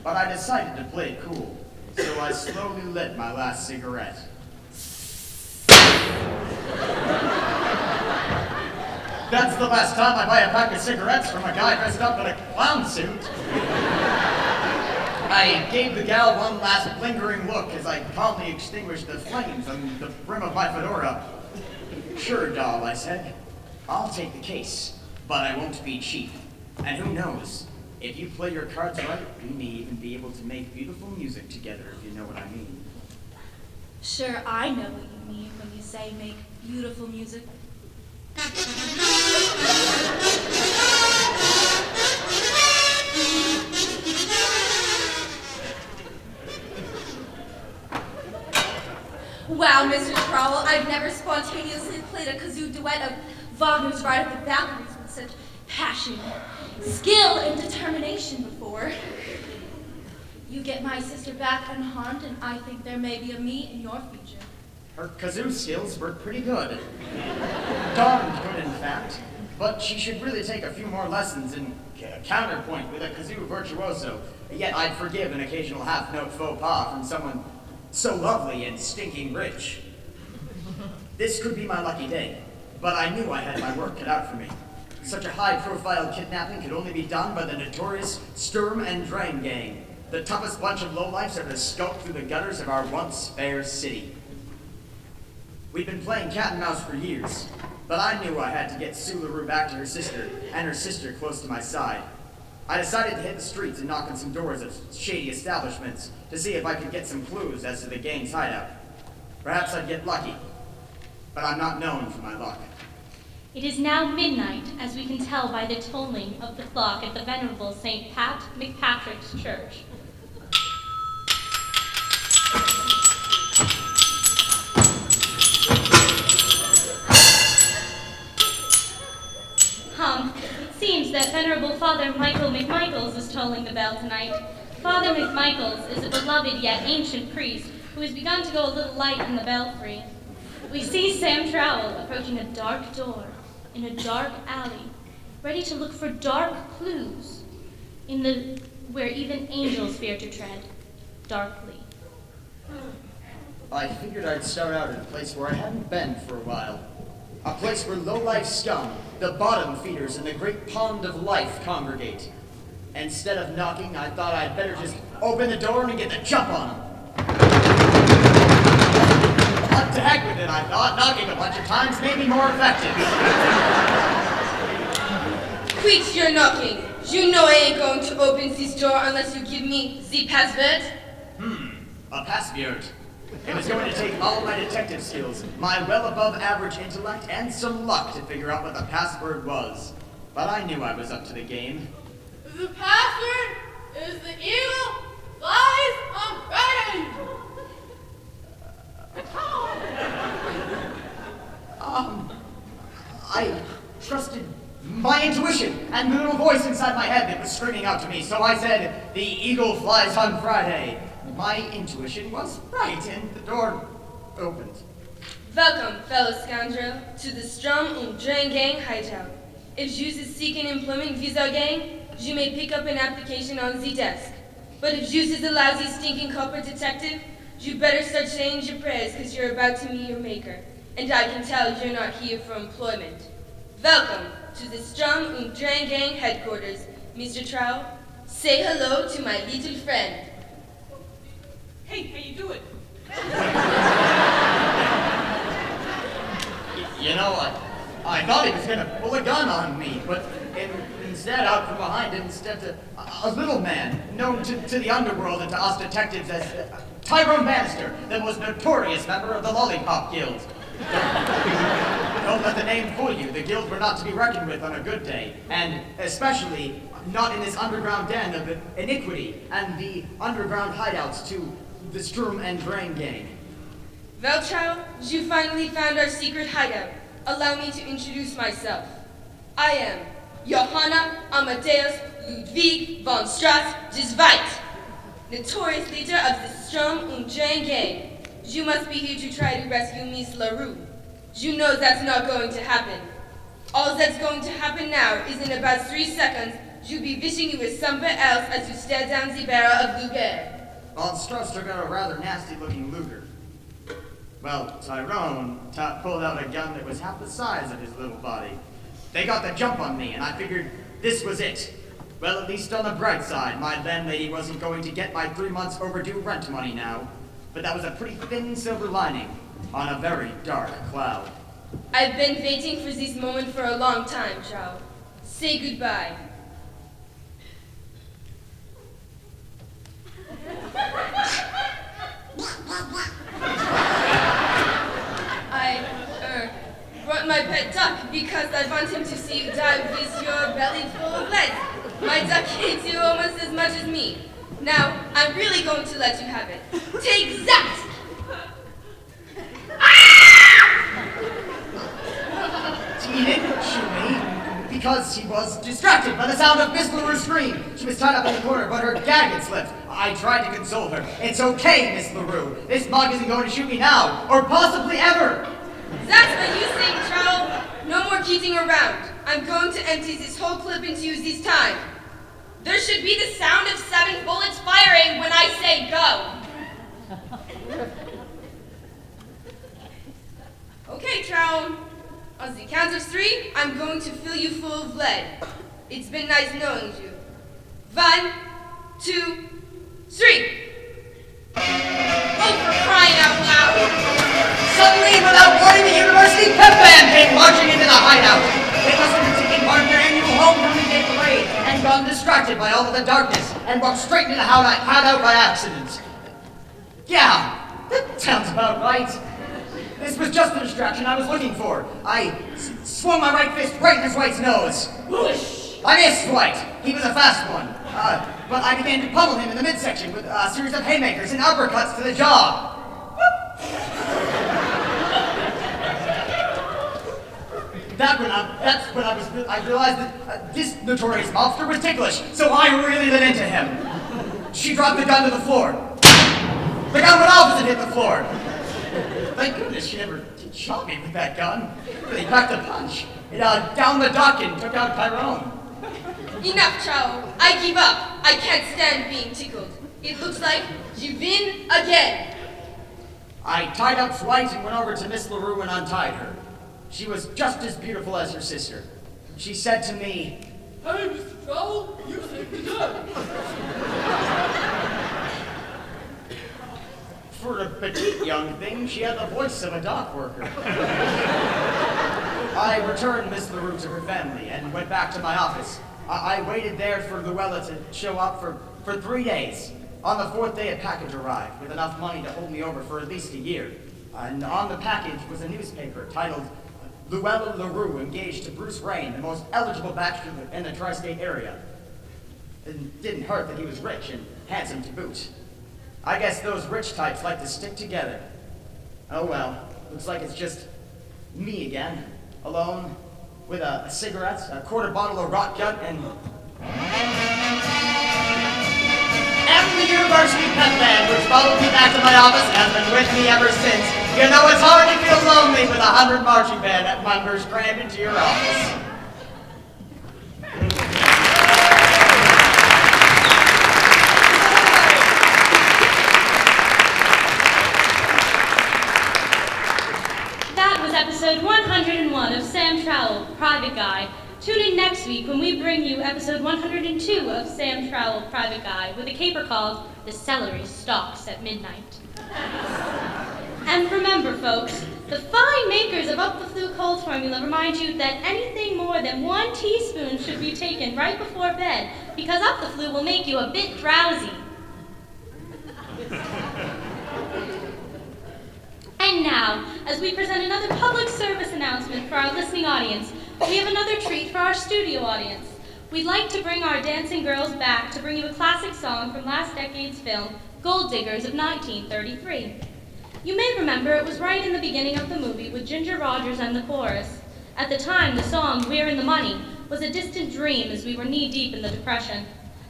but I decided to play it cool, so I slowly lit my last cigarette. That's the last time I buy a pack of cigarettes from a guy dressed up in a clown suit. I gave the gal one last lingering look as I calmly extinguished the flames on the brim of my fedora. Sure, doll, I said. I'll take the case, but I won't be cheap. And who knows, if you play your cards right, we may even be able to make beautiful music together, if you know what I mean. Sure, I know what you mean when you say make beautiful music. Wow, Mr. Trowell, I've never spontaneously played a kazoo duet of Wagner's Ride of the Valkyries with such passion, skill, and determination before. You get my sister back unharmed, and I think there may be a me in your future. Her kazoo skills were pretty good. Darned good, in fact. But she should really take a few more lessons in counterpoint with a kazoo virtuoso. Yet I'd forgive an occasional half-note faux pas from someone so lovely and stinking rich. This could be my lucky day, but I knew I had my work cut out for me. Such a high-profile kidnapping could only be done by the notorious Sturm and Drang gang, the toughest bunch of lowlifes ever skulked through the gutters of our once fair city. We'd been playing cat and mouse for years, but I knew I had to get Sue LaRue back to her sister, and her sister close to my side. I decided to hit the streets and knock on some doors of shady establishments to see if I could get some clues as to the gang's hideout. Perhaps I'd get lucky, but I'm not known for my luck. It is now midnight, as we can tell by the tolling of the clock at the venerable St. Pat McPatrick's Church. It seems that Venerable Father Michael McMichaels is tolling the bell tonight, Father McMichaels is a beloved yet ancient priest who has begun to go a little light in the belfry. We see Sam Trowell approaching a dark door in a dark alley, ready to look for dark clues where even angels fear to tread darkly. I figured I'd start out at a place where I hadn't been for a while. A place where low-life scum, the bottom feeders in the great pond of life congregate. Instead of knocking, I thought I'd better just open the door and get the jump on them. What the heck with it, I thought. Knocking a bunch of times made me more effective. Quit your knocking. You know I ain't going to open this door unless you give me the password. A password. It was going to take all my detective skills, my well above average intellect, and some luck to figure out what the password was. But I knew I was up to the game. The password is the eagle flies on Friday. I trusted my intuition and the little voice inside my head that was screaming out to me, so I said, the eagle flies on Friday. My intuition was right, and the door opened. Welcome, fellow scoundrel, to the Strom und Drang Gang hideout. If you is seeking employment visa gang, you may pick up an application on the desk. But if you is a lousy, stinking corporate detective, you better start saying your prayers, because you're about to meet your maker. And I can tell you're not here for employment. Welcome to the Strom und Drang Gang headquarters. Mr. Trow, say hello to my little friend. Hey, how you doing? You know, I thought he was going to pull a gun on me, but instead, out from behind him stepped a little man, known to the underworld and to us detectives as Tyrone Bannister, the most notorious member of the Lollipop Guild. Don't let the name fool you. The guild were not to be reckoned with on a good day, and especially not in this underground den of iniquity and the underground hideouts to the Sturm and Drang Gang. Well, child, you finally found our secret hideout. Allow me to introduce myself. I am Johanna Amadeus Ludwig von Strauss de Zweit, notorious leader of the Sturm und Drang Gang. You must be here to try to rescue Miss LaRue. You know that's not going to happen. All that's going to happen now is in about 3 seconds, you'll be wishing you were somewhere else as you stare down the barrel of Luger. Von Strauss took out a rather nasty-looking Luger. Well, Tyrone pulled out a gun that was half the size of his little body. They got the jump on me, and I figured this was it. Well, at least on the bright side, my landlady wasn't going to get my 3 months overdue rent money now. But that was a pretty thin silver lining on a very dark cloud. I've been waiting for this moment for a long time, Chow. Say goodbye. I brought my pet duck because I want him to see you die with your belly full of lead. My duck hates you almost as much as me. Now, I'm really going to let you have it. Take that! He didn't shoot me because he was distracted by the sound of Miss LaRue's scream. She was tied up in the corner, but her gag had slipped. I tried to console her. It's okay, Miss LaRue. This mug isn't going to shoot me now, or possibly ever. That's what you think, Trowel. No more keating around. I'm going to empty this whole clip into you this time. There should be the sound of 7 bullets firing when I say go. Okay, Trowel. On the count of 3, I'm going to fill you full of lead. It's been nice knowing you. 1, 2, 3. Oh, for crying out loud! Suddenly, without warning, the university pep band came marching into the hideout. They must have been taking part in their annual homecoming day parade and gone distracted by all of the darkness and walked straight into the hideout by accident. Yeah, that sounds about right. This was just the distraction I was looking for. I swung my right fist right in his White's nose. Whoosh! I missed White. He was a fast one. But I began to pummel him in the midsection with a series of haymakers and uppercuts to the jaw. That's when I realized that this notorious mobster was ticklish, so I really lit into him. she dropped the gun to the floor. The gun went off as it hit the floor. Thank goodness she never shot me with that gun. They packed a punch. It down the dock and took out Tyrone. Enough, Chow. I give up. I can't stand being tickled. It looks like you win again. I tied up Dwight and went over to Miss LaRue and untied her. She was just as beautiful as her sister. She said to me, "Hey, Mr. Trowell, you saved the gun." For a petite young thing, she had the voice of a dock worker. I returned Miss LaRue to her family and went back to my office. I waited there for Luella to show up for 3 days. On the 4th day, a package arrived with enough money to hold me over for at least a year. And on the package was a newspaper titled, "Luella LaRue engaged to Bruce Rain, the most eligible bachelor in the tri-state area." It didn't hurt that he was rich and handsome to boot. I guess those rich types like to stick together. Oh well, looks like it's just me again, alone, with a cigarette, a quarter bottle of rot gut, and the university pet band, which followed me back to my office and has been with me ever since. You know, it's hard to feel lonely with 100 marching band members crammed into your office. That was episode 101 of Sam Trowell, Private Guy. Tune in next week when we bring you episode 102 of Sam Trowell, Private Guy, with a caper called The Celery Stalks at Midnight. And remember, folks, the fine makers of Up the Flue cold formula remind you that anything more than 1 teaspoon should be taken right before bed, because Up the Flue will make you a bit drowsy. And now, as we present another public service announcement for our listening audience, we have another treat for our studio audience. We'd like to bring our dancing girls back to bring you a classic song from last decade's film, Gold Diggers of 1933. You may remember it was right in the beginning of the movie with Ginger Rogers and the chorus. At the time, the song, We're in the Money, was a distant dream as we were knee-deep in the Depression.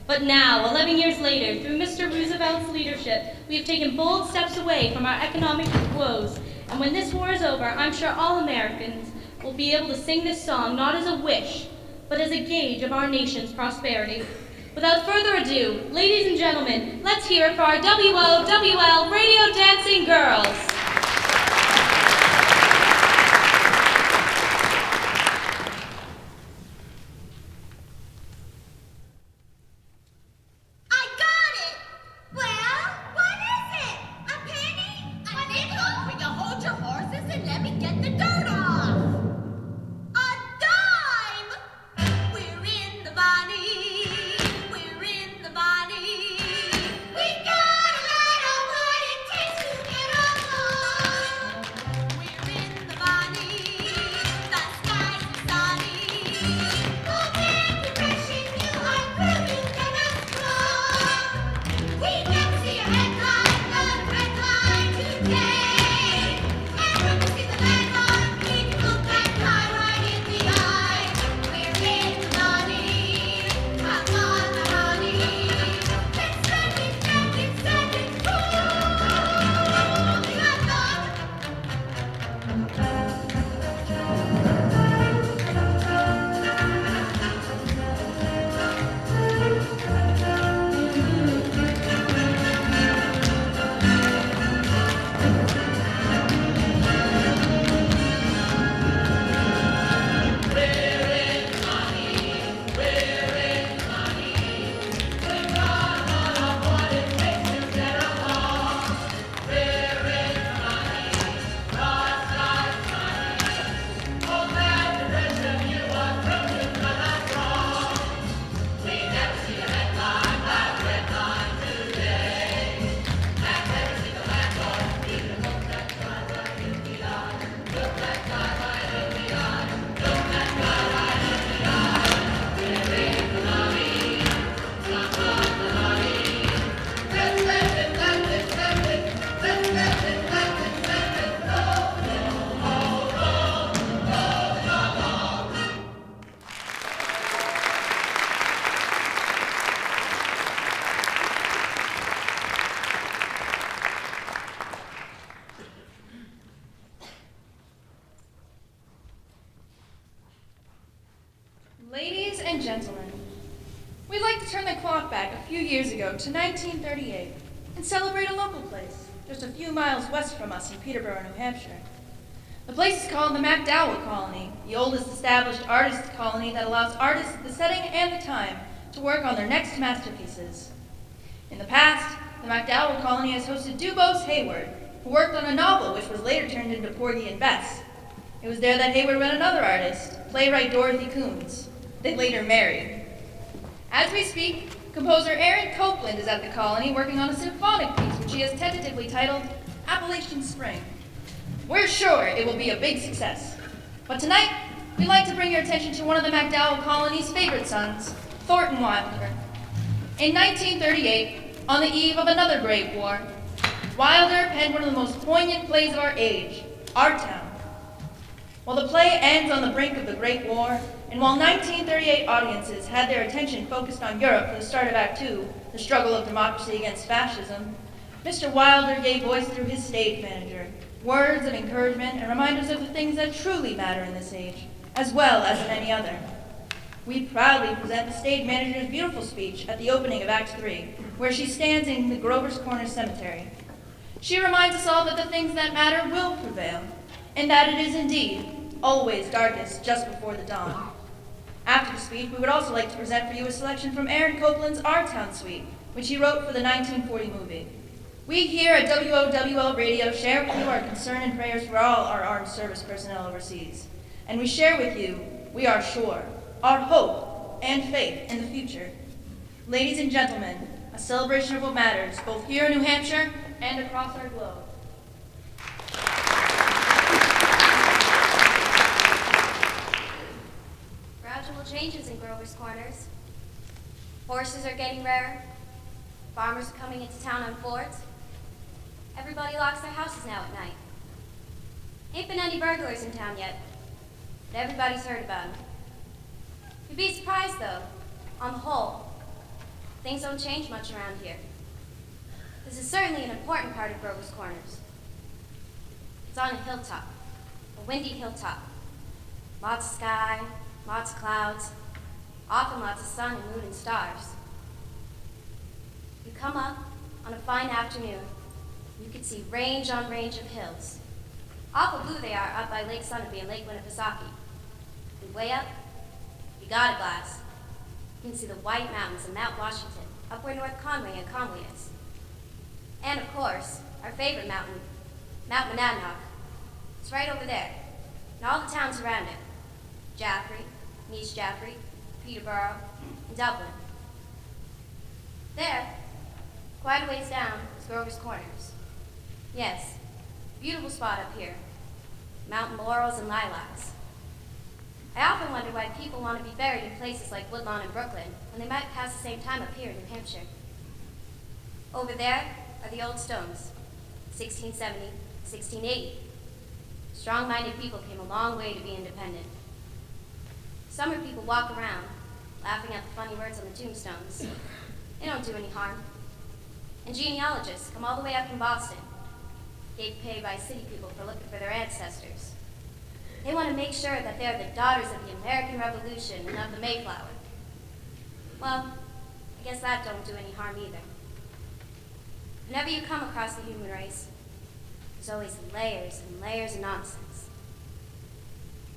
But now, 11 years later, through Mr. Roosevelt's leadership, we have taken bold steps away from our economic woes. And when this war is over, I'm sure all Americans will be able to sing this song not as a wish, but as a gauge of our nation's prosperity. Without further ado, ladies and gentlemen, let's hear it for our WOWL Radio Dancing Girls. We got a lot of what it takes to get along. and gentlemen, we'd like to turn the clock back a few years ago to 1938 and celebrate a local place just a few miles west from us in Peterborough, New Hampshire. The place is called the MacDowell Colony, the oldest established artist colony that allows artists the setting and the time to work on their next masterpieces. In the past, the MacDowell Colony has hosted Dubose Hayward, who worked on a novel which was later turned into Porgy and Bess. It was there that Hayward met another artist, playwright Dorothy Coons. They later married. As we speak, composer Aaron Copeland is at the colony working on a symphonic piece which he has tentatively titled Appalachian Spring. We're sure it will be a big success. But tonight, we'd like to bring your attention to one of the MacDowell colony's favorite sons, Thornton Wilder. In 1938, on the eve of another great war, Wilder penned one of the most poignant plays of our age, Our Town. While the play ends on the brink of the Great War, and while 1938 audiences had their attention focused on Europe for the start of Act II, the struggle of democracy against fascism, Mr. Wilder gave voice through his stage manager, words of encouragement and reminders of the things that truly matter in this age, as well as in any other. We proudly present the stage manager's beautiful speech at the opening of Act III, where she stands in the Grover's Corner Cemetery. She reminds us all that the things that matter will prevail, and that it is indeed always darkest just before the dawn. After the speech, we would also like to present for you a selection from Aaron Copeland's Our Town Suite, which he wrote for the 1940 movie. We here at WOWL Radio share with you our concern and prayers for all our armed service personnel overseas. And we share with you, we are sure, our hope and faith in the future. Ladies and gentlemen, a celebration of what matters, both here in New Hampshire and across our globe. Gradual changes in Grover's Corners. Horses are getting rarer. Farmers are coming into town on Fords. Everybody locks their houses now at night. Ain't been any burglars in town yet, but everybody's heard about them. You'd be surprised, though. On the whole, things don't change much around here. This is certainly an important part of Grover's Corners. It's on a hilltop, a windy hilltop. Lots of sky, lots of clouds, often lots of sun and moon and stars. You come up on a fine afternoon, you could see range on range of hills. Awful blue they are up by Lake Sunapee and Lake Winnipesaukee. And way up, you got a glass. You can see the White Mountains and Mount Washington, up where North Conway and Conway is. And of course, our favorite mountain, Mount Monadnock. It's right over there, and all the towns around it. Jaffrey, East Jaffrey, Peterborough, and Dublin. There, quite a ways down, is Grover's Corners. Yes, beautiful spot up here. Mountain laurels and lilacs. I often wonder why people want to be buried in places like Woodlawn and Brooklyn when they might pass the same time up here in New Hampshire. Over there are the old stones, 1670, 1680. Strong-minded people came a long way to be independent. Summer people walk around, laughing at the funny words on the tombstones. They don't do any harm. And genealogists come all the way up from Boston, gave pay by city people for looking for their ancestors. They want to make sure that they're the daughters of the American Revolution and of the Mayflower. Well, I guess that don't do any harm either. Whenever you come across the human race, there's always layers and layers of nonsense.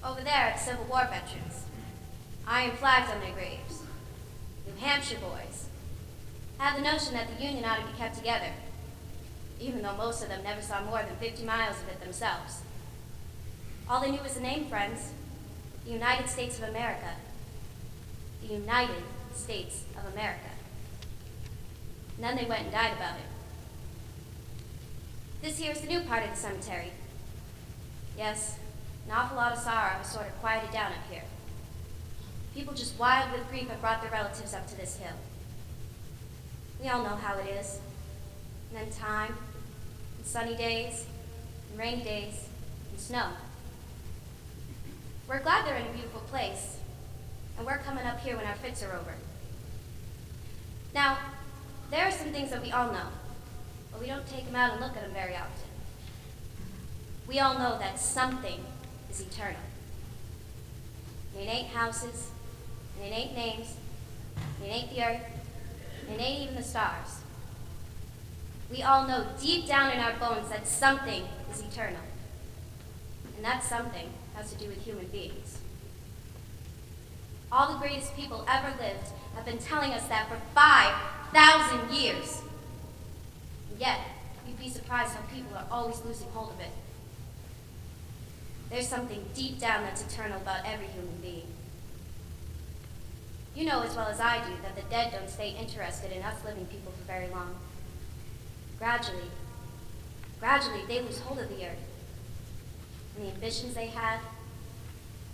Over there are the Civil War veterans, iron flags on their graves. New Hampshire boys have the notion that the Union ought to be kept together, even though most of them never saw more than 50 miles of it themselves. All they knew was the name, friends, the United States of America. The United States of America. And then they went and died about it. This here is the new part of the cemetery. Yes, an awful lot of sorrow has sort of quieted down up here. People just wild with grief have brought their relatives up to this hill. We all know how it is. And then time, and sunny days, and rainy days, and snow. We're glad they're in a beautiful place, and we're coming up here when our fits are over. Now, there are some things that we all know, but we don't take them out and look at them very often. We all know that something is eternal. It ain't houses, And it ain't names, and it ain't the earth, and it ain't even the stars. We all know deep down in our bones that something is eternal. And that something has to do with human beings. All the greatest people ever lived have been telling us that for 5,000 years. And yet, you'd be surprised how people are always losing hold of it. There's something deep down that's eternal about every human being. You know as well as I do that the dead don't stay interested in us living people for very long. Gradually, they lose hold of the earth. And the ambitions they had,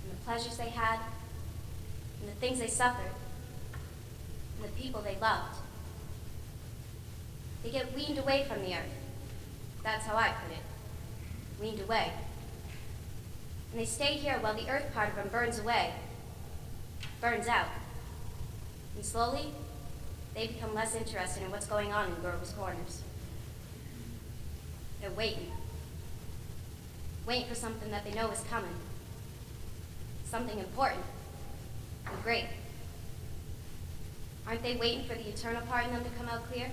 and the pleasures they had, and the things they suffered, and the people they loved. They get weaned away from the earth. That's how I put it. Weaned away. And they stay here while the earth part of them burns away, burns out. And slowly, they become less interested in what's going on in Grover's Corners. They're waiting for something that they know is coming. Something important and great. Aren't they waiting for the eternal part in them to come out clear?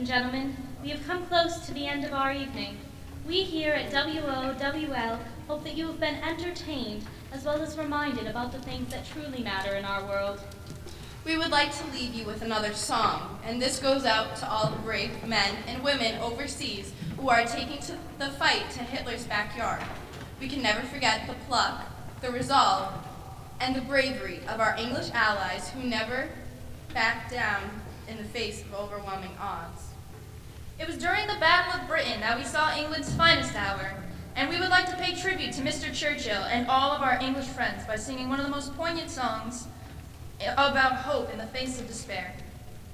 and gentlemen, we have come close to the end of our evening. We here at WOWL hope that you have been entertained as well as reminded about the things that truly matter in our world. We would like to leave you with another song, and this goes out to all the brave men and women overseas who are taking to the fight to Hitler's backyard. We can never forget the pluck, the resolve, and the bravery of our English allies who never backed down in the face of overwhelming odds. It was during the Battle of Britain that we saw England's finest hour, and we would like to pay tribute to Mr. Churchill and all of our English friends by singing one of the most poignant songs about hope in the face of despair.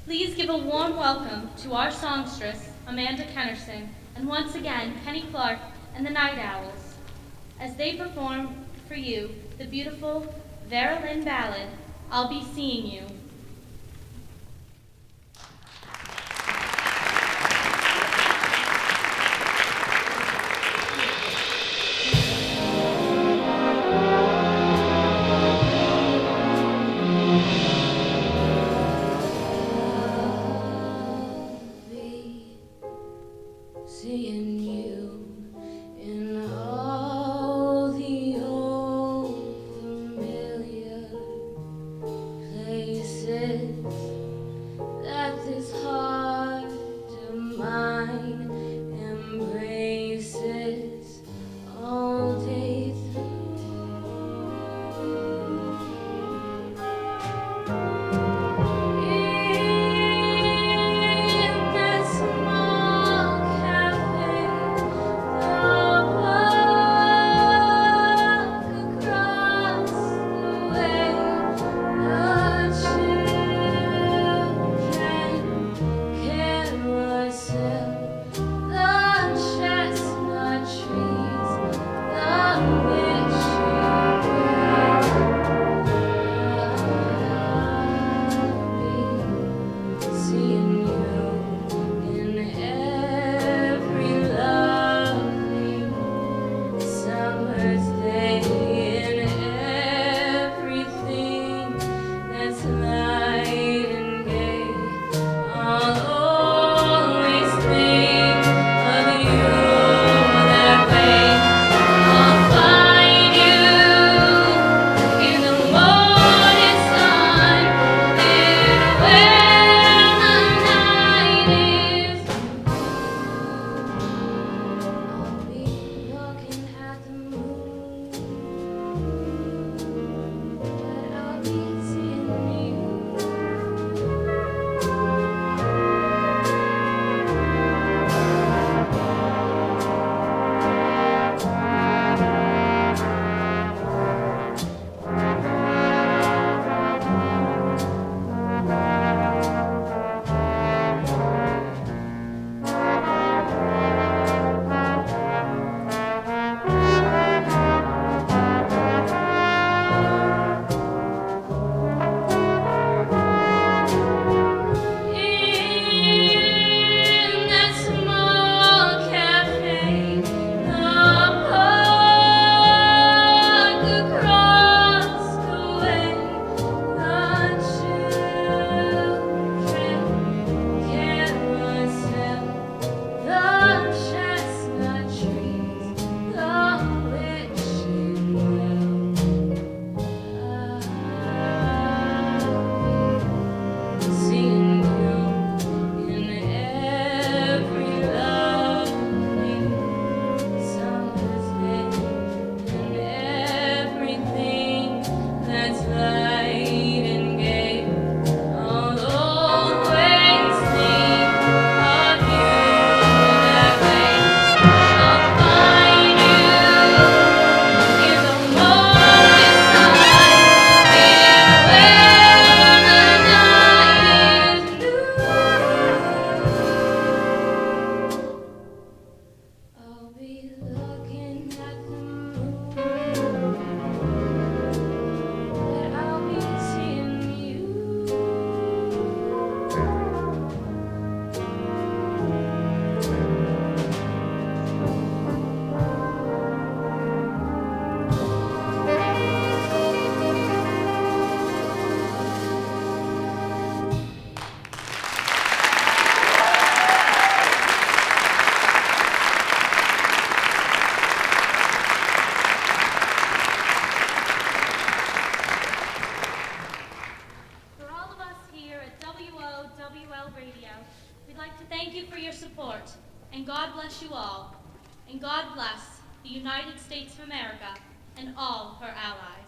Please give a warm welcome to our songstress, Amanda Kennerson, and once again, Penny Clark and the Night Owls, as they perform for you the beautiful Vera Lynn ballad, I'll Be Seeing You. Seeing you in all the old familiar places. your support, and God bless you all, and God bless the United States of America and all her allies.